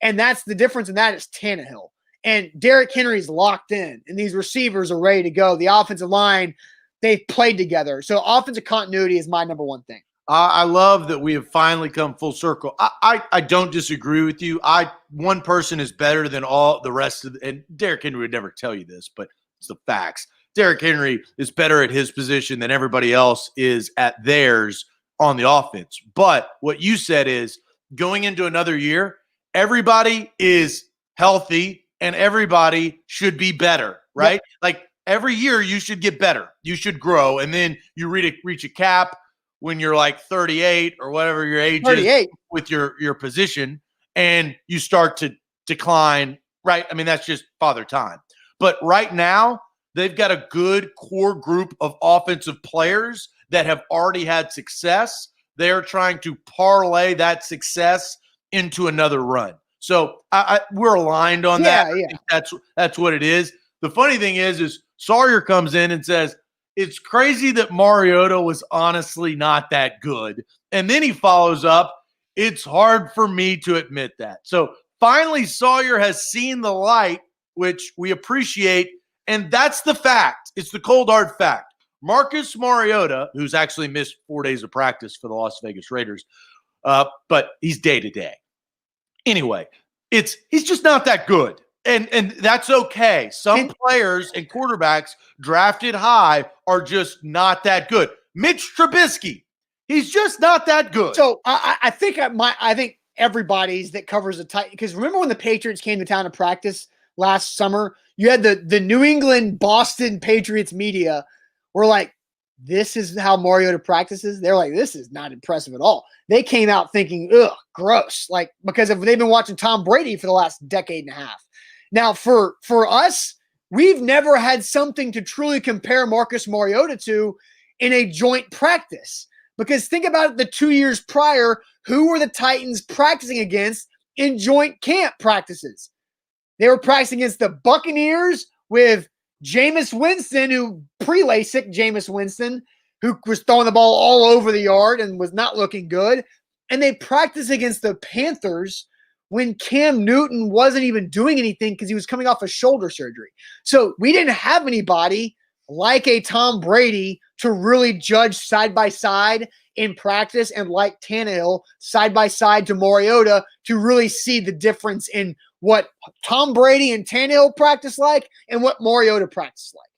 And that's the difference in that is Tannehill. And Derrick Henry's locked in, and these receivers are ready to go. The offensive line, they've played together. So offensive continuity is my number one thing. I love that we have finally come full circle. I don't disagree with you. One person is better than all the rest of and Derrick Henry would never tell you this, but it's the facts. Derrick Henry is better at his position than everybody else is at theirs on the offense. But what you said is going into another year, everybody is healthy and everybody should be better, right? Yep. Like every year you should get better. You should grow. And then you reach a cap when you're like 38 or whatever your age 38. is with your position, and you start to decline, right? I mean, that's just father time. But right now, they've got a good core group of offensive players that have already had success. They're trying to parlay that success into another run. So we're aligned on that. Yeah. I think that's what it is. The funny thing is Sawyer comes in and says, it's crazy that Mariota was honestly not that good. And then he follows up, it's hard for me to admit that. So finally, Sawyer has seen the light, which we appreciate. And that's the fact. It's the cold hard fact. Marcus Mariota, who's actually missed 4 days of practice for the Las Vegas Raiders, but he's day-to-day. Anyway, he's just not that good. And that's okay. Some players and quarterbacks drafted high are just not that good. Mitch Trubisky, he's just not that good. So I think everybody's that covers the Titans, because remember when the Patriots came to town to practice last summer, you had the New England, Boston Patriots media were like, this is how Mariota practices. They're like, this is not impressive at all. They came out thinking, ugh, gross. Like, because they've been watching Tom Brady for the last decade and a half. Now, for us, we've never had something to truly compare Marcus Mariota to in a joint practice. Because think about it, the 2 years prior, who were the Titans practicing against in joint camp practices? They were practicing against the Buccaneers with Jameis Winston, who pre-LASIK Jameis Winston, who was throwing the ball all over the yard and was not looking good. And they practiced against the Panthers when Cam Newton wasn't even doing anything because he was coming off a shoulder surgery. So we didn't have anybody like a Tom Brady to really judge side by side in practice, and like Tannehill side by side to Mariota to really see the difference in what Tom Brady and Tannehill practice like and what Mariota practice like.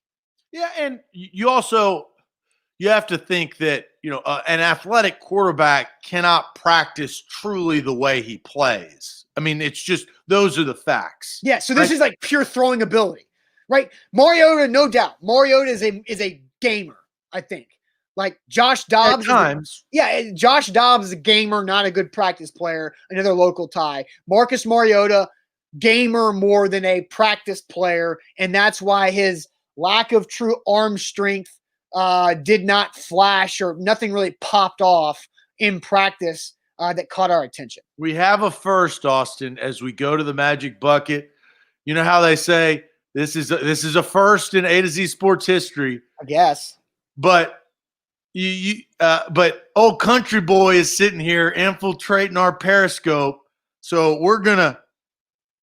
Yeah, and you have to think that, an athletic quarterback cannot practice truly the way he plays. I mean, it's just, those are the facts. Yeah, so this is like pure throwing ability, right? Mariota, no doubt. Mariota is a gamer, I think. Like Josh Dobbs. At times. Josh Dobbs is a gamer, not a good practice player. Another local tie. Marcus Mariota, gamer more than a practice player, and that's why his lack of true arm strength did not flash, or nothing really popped off in practice that caught our attention. We have a first, Austin, as we go to the Magic Bucket. You know how they say this is a first in A to Z sports history, I guess. But but old country boy is sitting here infiltrating our Periscope, so we're gonna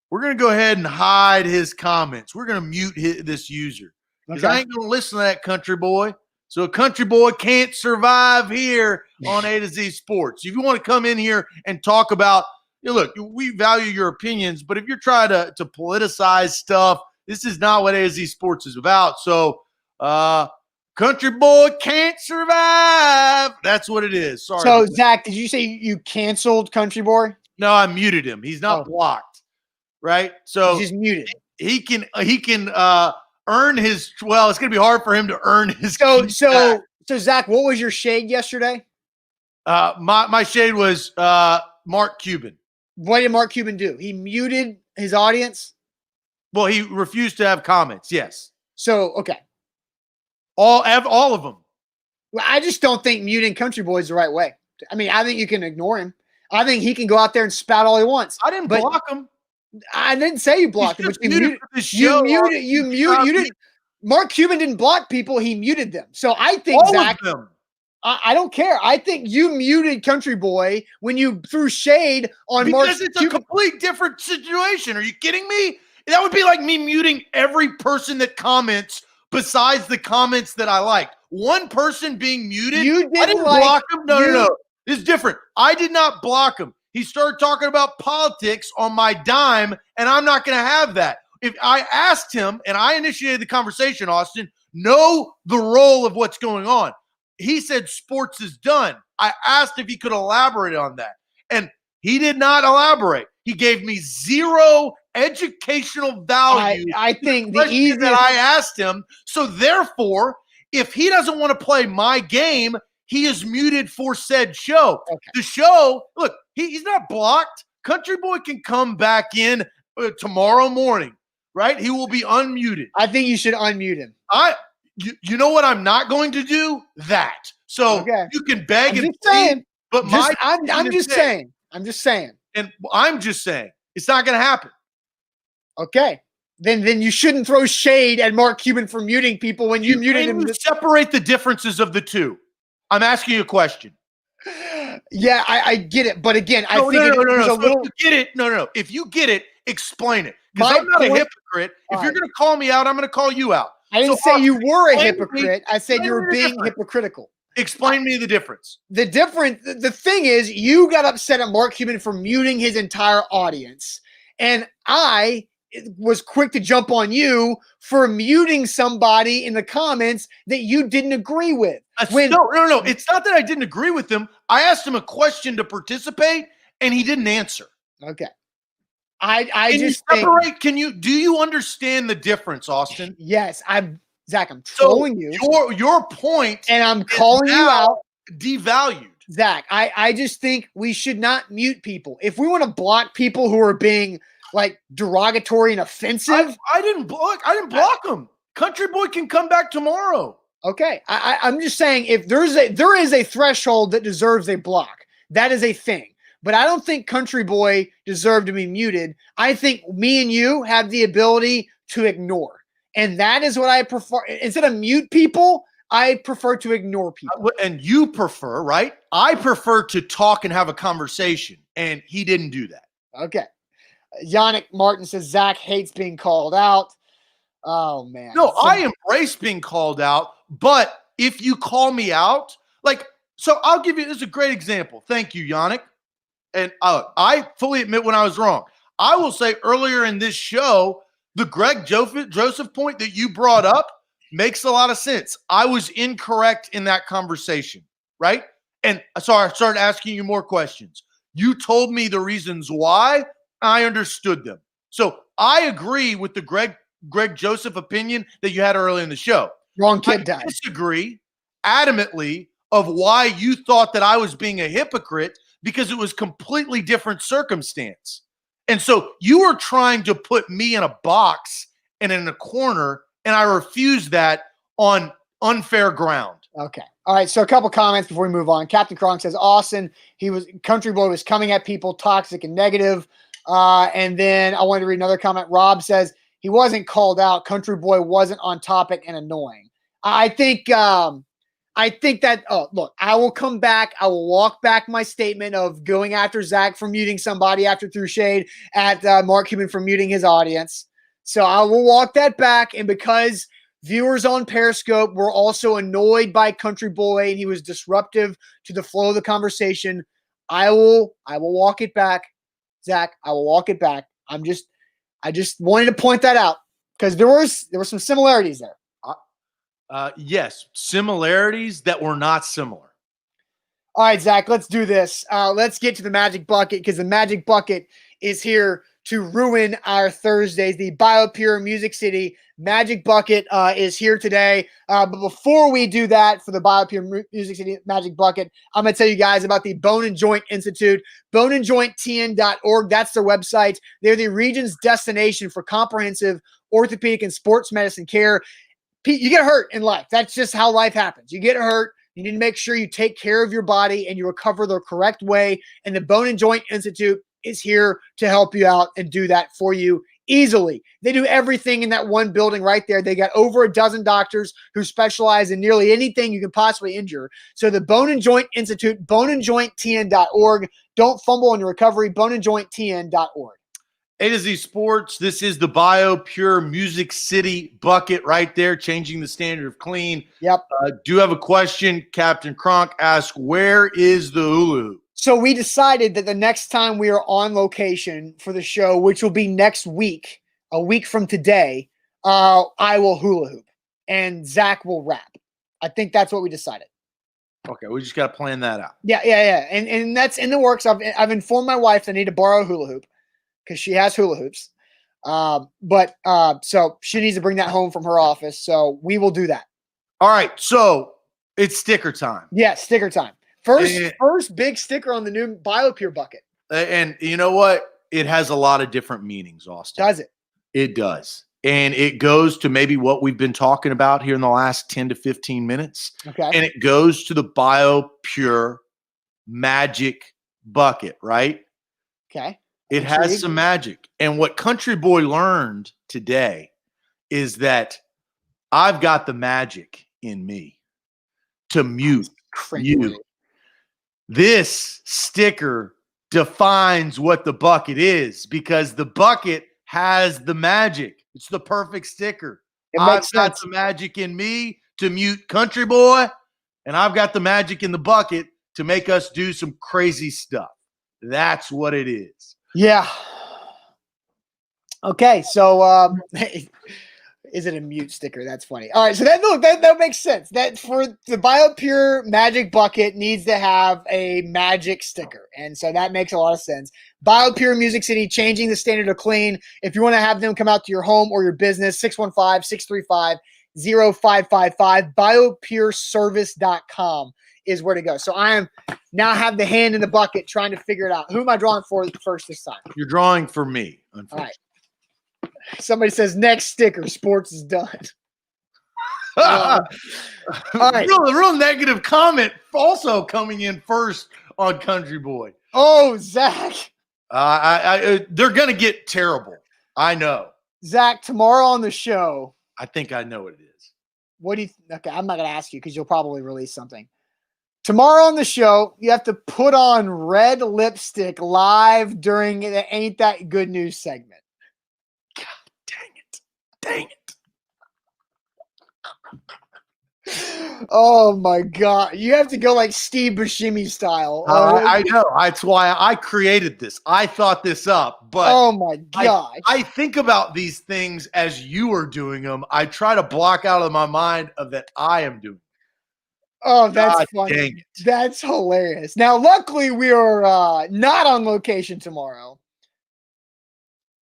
go ahead and hide his comments. We're gonna mute this user because I ain't gonna listen to that country boy. So a country boy can't survive here on A to Z Sports. If you want to come in here and talk about, look, we value your opinions, but if you're trying to politicize stuff, this is not what A to Z Sports is about. So, country boy can't survive. That's what it is. Sorry. So, Zach, did you say you canceled Country Boy? No, I muted him. He's not blocked, right? So he's just muted. He can earn his. Well, it's going to be hard for him to earn his. So Zach, what was your shade yesterday? My shade was Mark Cuban. What did Mark Cuban do? He muted his audience. Well, he refused to have comments. Yes. So okay. All of them. Well, I just don't think muting Country Boy is the right way. I mean, I think you can ignore him. I think he can go out there and spout all he wants. I didn't block him. I didn't say you blocked him, but you muted. Mark Cuban didn't block people. He muted them. So I think, Zach, of them. I don't care. I think you muted Country Boy when you threw shade on Mark Cuban. Because it's a complete different situation. Are you kidding me? That would be like me muting every person that comments besides the comments that I liked. One person being muted. I didn't block him. No. It's different. I did not block him. He started talking about politics on my dime, and I'm not going to have that. If I asked him, and I initiated the conversation, Austin, know the role of what's going on. He said sports is done. I asked if he could elaborate on that, and he did not elaborate. He gave me zero educational value. I think the question easiest that I asked him. So therefore, if he doesn't want to play my game, he is muted for said show. Okay. The show, look, he's not blocked. Country Boy can come back in tomorrow morning, right? He will be unmuted. I think you should unmute him. You know what I'm not going to do? That. So Okay. you can beg I'm and just saying. but I'm just saying. I'm just saying. And I'm just saying it's not going to happen. Okay. Then you shouldn't throw shade at Mark Cuban for muting people when you muted him. Separate the differences of the two. I'm asking you a question. Yeah, I get it, but again, I think no. If you get it, no. If you get it, explain it. Because I'm not a hypocrite. If you're going to call me out, I'm going to call you out. I didn't say you were a hypocrite. I said you were being hypocritical. Explain me the difference. The thing is, you got upset at Mark Cuban for muting his entire audience, and I was quick to jump on you for muting somebody in the comments that you didn't agree with. No. It's not that I didn't agree with him. I asked him a question to participate, and he didn't answer. Okay. I just separate. Do you understand the difference, Austin? Yes, Zach, I'm trolling you. Your point, and I'm calling you out. Devalued. Zach, I just think we should not mute people. If we want to block people who are being like derogatory and offensive, I didn't block them. Country Boy can come back tomorrow. Okay, I'm just saying if there is a threshold that deserves a block, that is a thing. But I don't think Country Boy deserved to be muted. I think me and you have the ability to ignore. And that is what I prefer. Instead of mute people, I prefer to ignore people. And you prefer, right? I prefer to talk and have a conversation. And he didn't do that. Okay. Yannick Martin says Zach hates being called out. Oh, man. No, I embrace being called out. But if you call me out, so I'll give you, this is a great example. Thank you, Yannick. And I fully admit when I was wrong. I will say earlier in this show, the Greg Joseph point that you brought up makes a lot of sense. I was incorrect in that conversation, right? And so I started asking you more questions. You told me the reasons why. I understood them. So I agree with the Greg Joseph opinion that you had earlier in the show. Wrong kid died. I disagree adamantly of why you thought that I was being a hypocrite because it was completely different circumstance. And so you were trying to put me in a box and in a corner, and I refused that on unfair ground. Okay. All right. So a couple comments before we move on. Captain Kronk says, Austin, Country Boy was coming at people toxic and negative. And then I wanted to read another comment. Rob says he wasn't called out. Country Boy wasn't on topic and annoying. I think that, look, I will come back. I will walk back my statement of going after Zach for muting somebody after threw shade at Mark Cuban for muting his audience. So I will walk that back. And because viewers on Periscope were also annoyed by Country Boy and he was disruptive to the flow of the conversation, I will walk it back. Zach, I will walk it back. I just wanted to point that out because there were some similarities there. Yes, similarities that were not similar. All right, Zach, let's do this. Let's get to the Magic Bucket because the Magic Bucket is here to ruin our Thursdays. The BioPure Music City Magic Bucket is here today. But before we do that for the BioPure Music City Magic Bucket, I'm going to tell you guys about the Bone and Joint Institute, boneandjointtn.org. That's their website. They're the region's destination for comprehensive orthopedic and sports medicine care. You get hurt in life. That's just how life happens. You get hurt. You need to make sure you take care of your body and you recover the correct way. And the Bone and Joint Institute is here to help you out and do that for you easily. They do everything in that one building right there. They got over a dozen doctors who specialize in nearly anything you can possibly injure. So the Bone and Joint Institute, boneandjointtn.org. Don't fumble on your recovery, boneandjointtn.org. A to Z Sports, this is the BioPure Music City Bucket right there, changing the standard of clean. Yep. Do have a question. Captain Kronk asks, where is the hula hoop? So we decided that the next time we are on location for the show, which will be next week, a week from today, I will hula hoop. and Zach will rap. I think that's what we decided. Okay, we just got to plan that out. Yeah. And that's in the works. I've informed my wife that I need to borrow a hula hoop because she has hula hoops. So she needs to bring that home from her office. So we will do that. All right, so it's sticker time. Yeah, sticker time. First big sticker on the new BioPure bucket. And you know what? It has a lot of different meanings, Austin. Does it? It does. And it goes to maybe what we've been talking about here in the last 10 to 15 minutes. Okay. And it goes to the BioPure magic bucket, right? Okay. It has some magic. And what Country Boy learned today is that I've got the magic in me to mute you. This sticker defines what the bucket is because the bucket has the magic. It's the perfect sticker. I've got the magic in me to mute Country Boy, and I've got the magic in the bucket to make us do some crazy stuff. That's what it is. Yeah. Okay, so is it a mute sticker? That's funny. All right, so that makes sense. That for the BioPure Magic Bucket needs to have a magic sticker, and so that makes a lot of sense. BioPure Music City changing the standard of clean. If you want to have them come out to your home or your business, 615-635-0555. BioPureService.com is where to go. So I am now have the hand in the bucket trying to figure it out. Who am I drawing for first this time? You're drawing for me, unfortunately. All right. Somebody says next sticker, sports is done. All right. Real negative comment also coming in first on Country Boy. Oh, Zach. They're going to get terrible. I know. Zach, tomorrow on the show. I think I know what it is. What do you okay, I'm not going to ask you because you'll probably release something. Tomorrow on the show, you have to put on red lipstick live during the Ain't That Good News segment. Dang it. Oh my God. You have to go like Steve Buscemi style. I know. That's why I created this. I thought this up, but oh my gosh. I think about these things as you are doing them. I try to block out of my mind of that I am doing. Oh, that's God, funny. dang it. That's hilarious. Now, luckily, we are not on location tomorrow.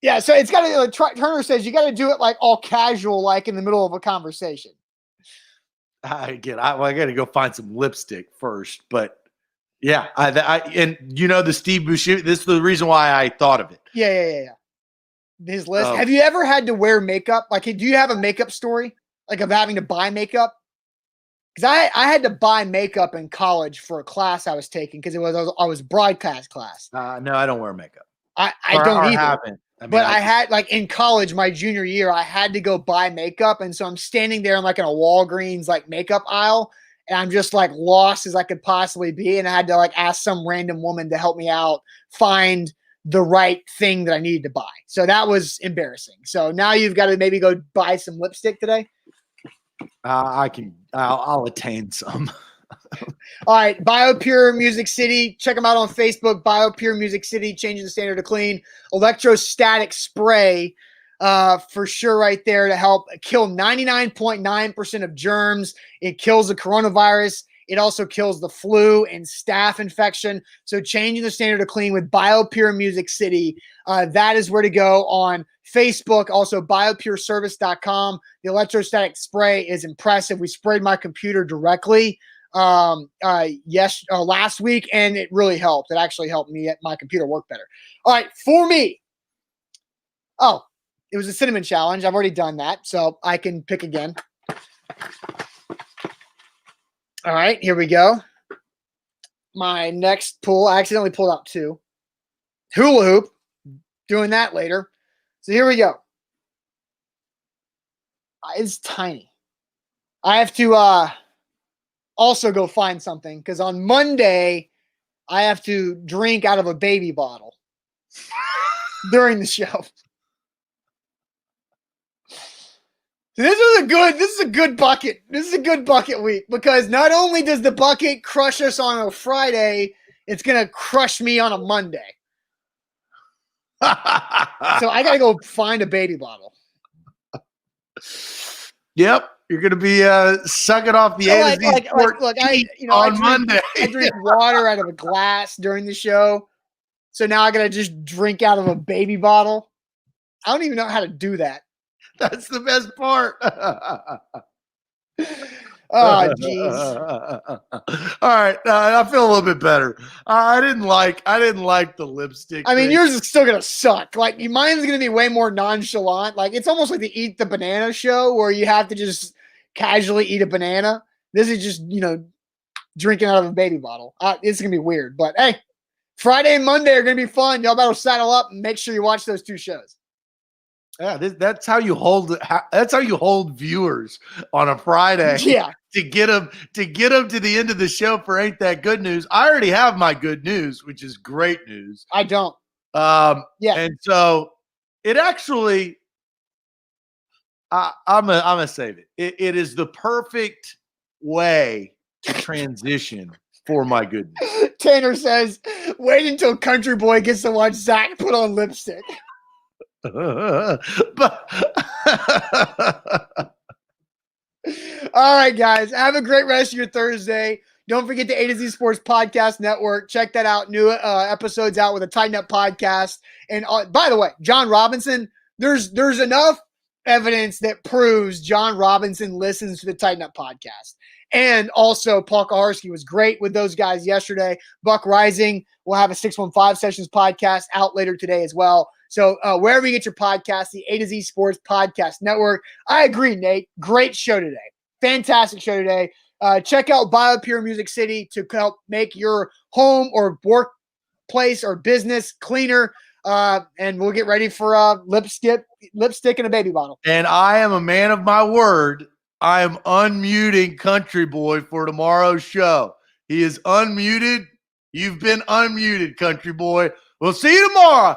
Yeah, so it's got to, Turner says, you got to do it like all casual, like in the middle of a conversation. I got to go find some lipstick first. But yeah, and you know, the Steve Buscemi, this is the reason why I thought of it. Yeah. His list. Have you ever had to wear makeup? Like, do you have a makeup story? Like of having to buy makeup? Because I had to buy makeup in college for a class I was taking because I was broadcast class. No, I don't wear makeup. I don't either. Haven't. But I had like in college, my junior year, I had to go buy makeup. And so I'm standing there in like in a Walgreens like makeup aisle. And I'm just like lost as I could possibly be. And I had to like ask some random woman to help me out, find the right thing that I needed to buy. So that was embarrassing. So now you've got to maybe go buy some lipstick today. I'll attain some. All right, BioPure Music City. Check them out on Facebook. BioPure Music City, changing the standard of clean. Electrostatic spray for sure right there to help kill 99.9% of germs. It kills the coronavirus. It also kills the flu and staph infection. So changing the standard of clean with BioPure Music City. That is where to go on Facebook. Also, BioPureService.com. The electrostatic spray is impressive. We sprayed my computer directly last week, and it really helped. It actually helped my computer work better. All right, for me. Oh, it was a cinnamon challenge. I've already done that, so I can pick again. All right, here we go. My next pull, I accidentally pulled out 2. Hula hoop, doing that later. So here we go. It's tiny. I have to also go find something because on Monday I have to drink out of a baby bottle during the show. So this is a good bucket. This is a good bucket week because not only does the bucket crush us on a Friday, it's gonna crush me on a Monday. So I gotta go find a baby bottle. Yep. You're gonna be sucking off the So A to Z Sports look, on Monday. I drink water out of a glass during the show. So now I gotta just drink out of a baby bottle. I don't even know how to do that. That's the best part. Oh, jeez. All right, I feel a little bit better. I didn't like the lipstick. I mean, thing. yours is still gonna suck. Like mine's gonna be way more nonchalant. Like it's almost like the Eat the Banana show where you have to just casually eat a banana. This is just drinking out of a baby bottle. It's gonna be weird, but hey, Friday and Monday are gonna be fun. Y'all better saddle up and make sure you watch those two shows. Yeah, that's how you hold. That's how you hold viewers on a Friday. Yeah, to get them to the end of the show for Ain't That Good News. I already have my good news, which is great news. I don't. Yeah, and so it actually, I'm gonna save it. It is the perfect way to transition for my good news. Tanner says, "Wait until Country Boy gets to watch Zach put on lipstick." But all right, guys, have a great rest of your Thursday. Don't forget the A to Z Sports Podcast Network. Check that out. New episodes out with a Tighten Up podcast. And by the way, Jon Robinson, there's enough evidence that proves Jon Robinson listens to the Tighten Up podcast. And also, Paul Kaharski was great with those guys yesterday. Buck Rising will have a 615 Sessions podcast out later today as well. So wherever you get your podcast, the A to Z Sports Podcast Network. I agree, Nate. Great show today. Fantastic show today. Check out BioPure Music City to help make your home or workplace or business cleaner. And we'll get ready for lipstick and a baby bottle. And I am a man of my word. I am unmuting Country Boy for tomorrow's show. He is unmuted. You've been unmuted, Country Boy. We'll see you tomorrow.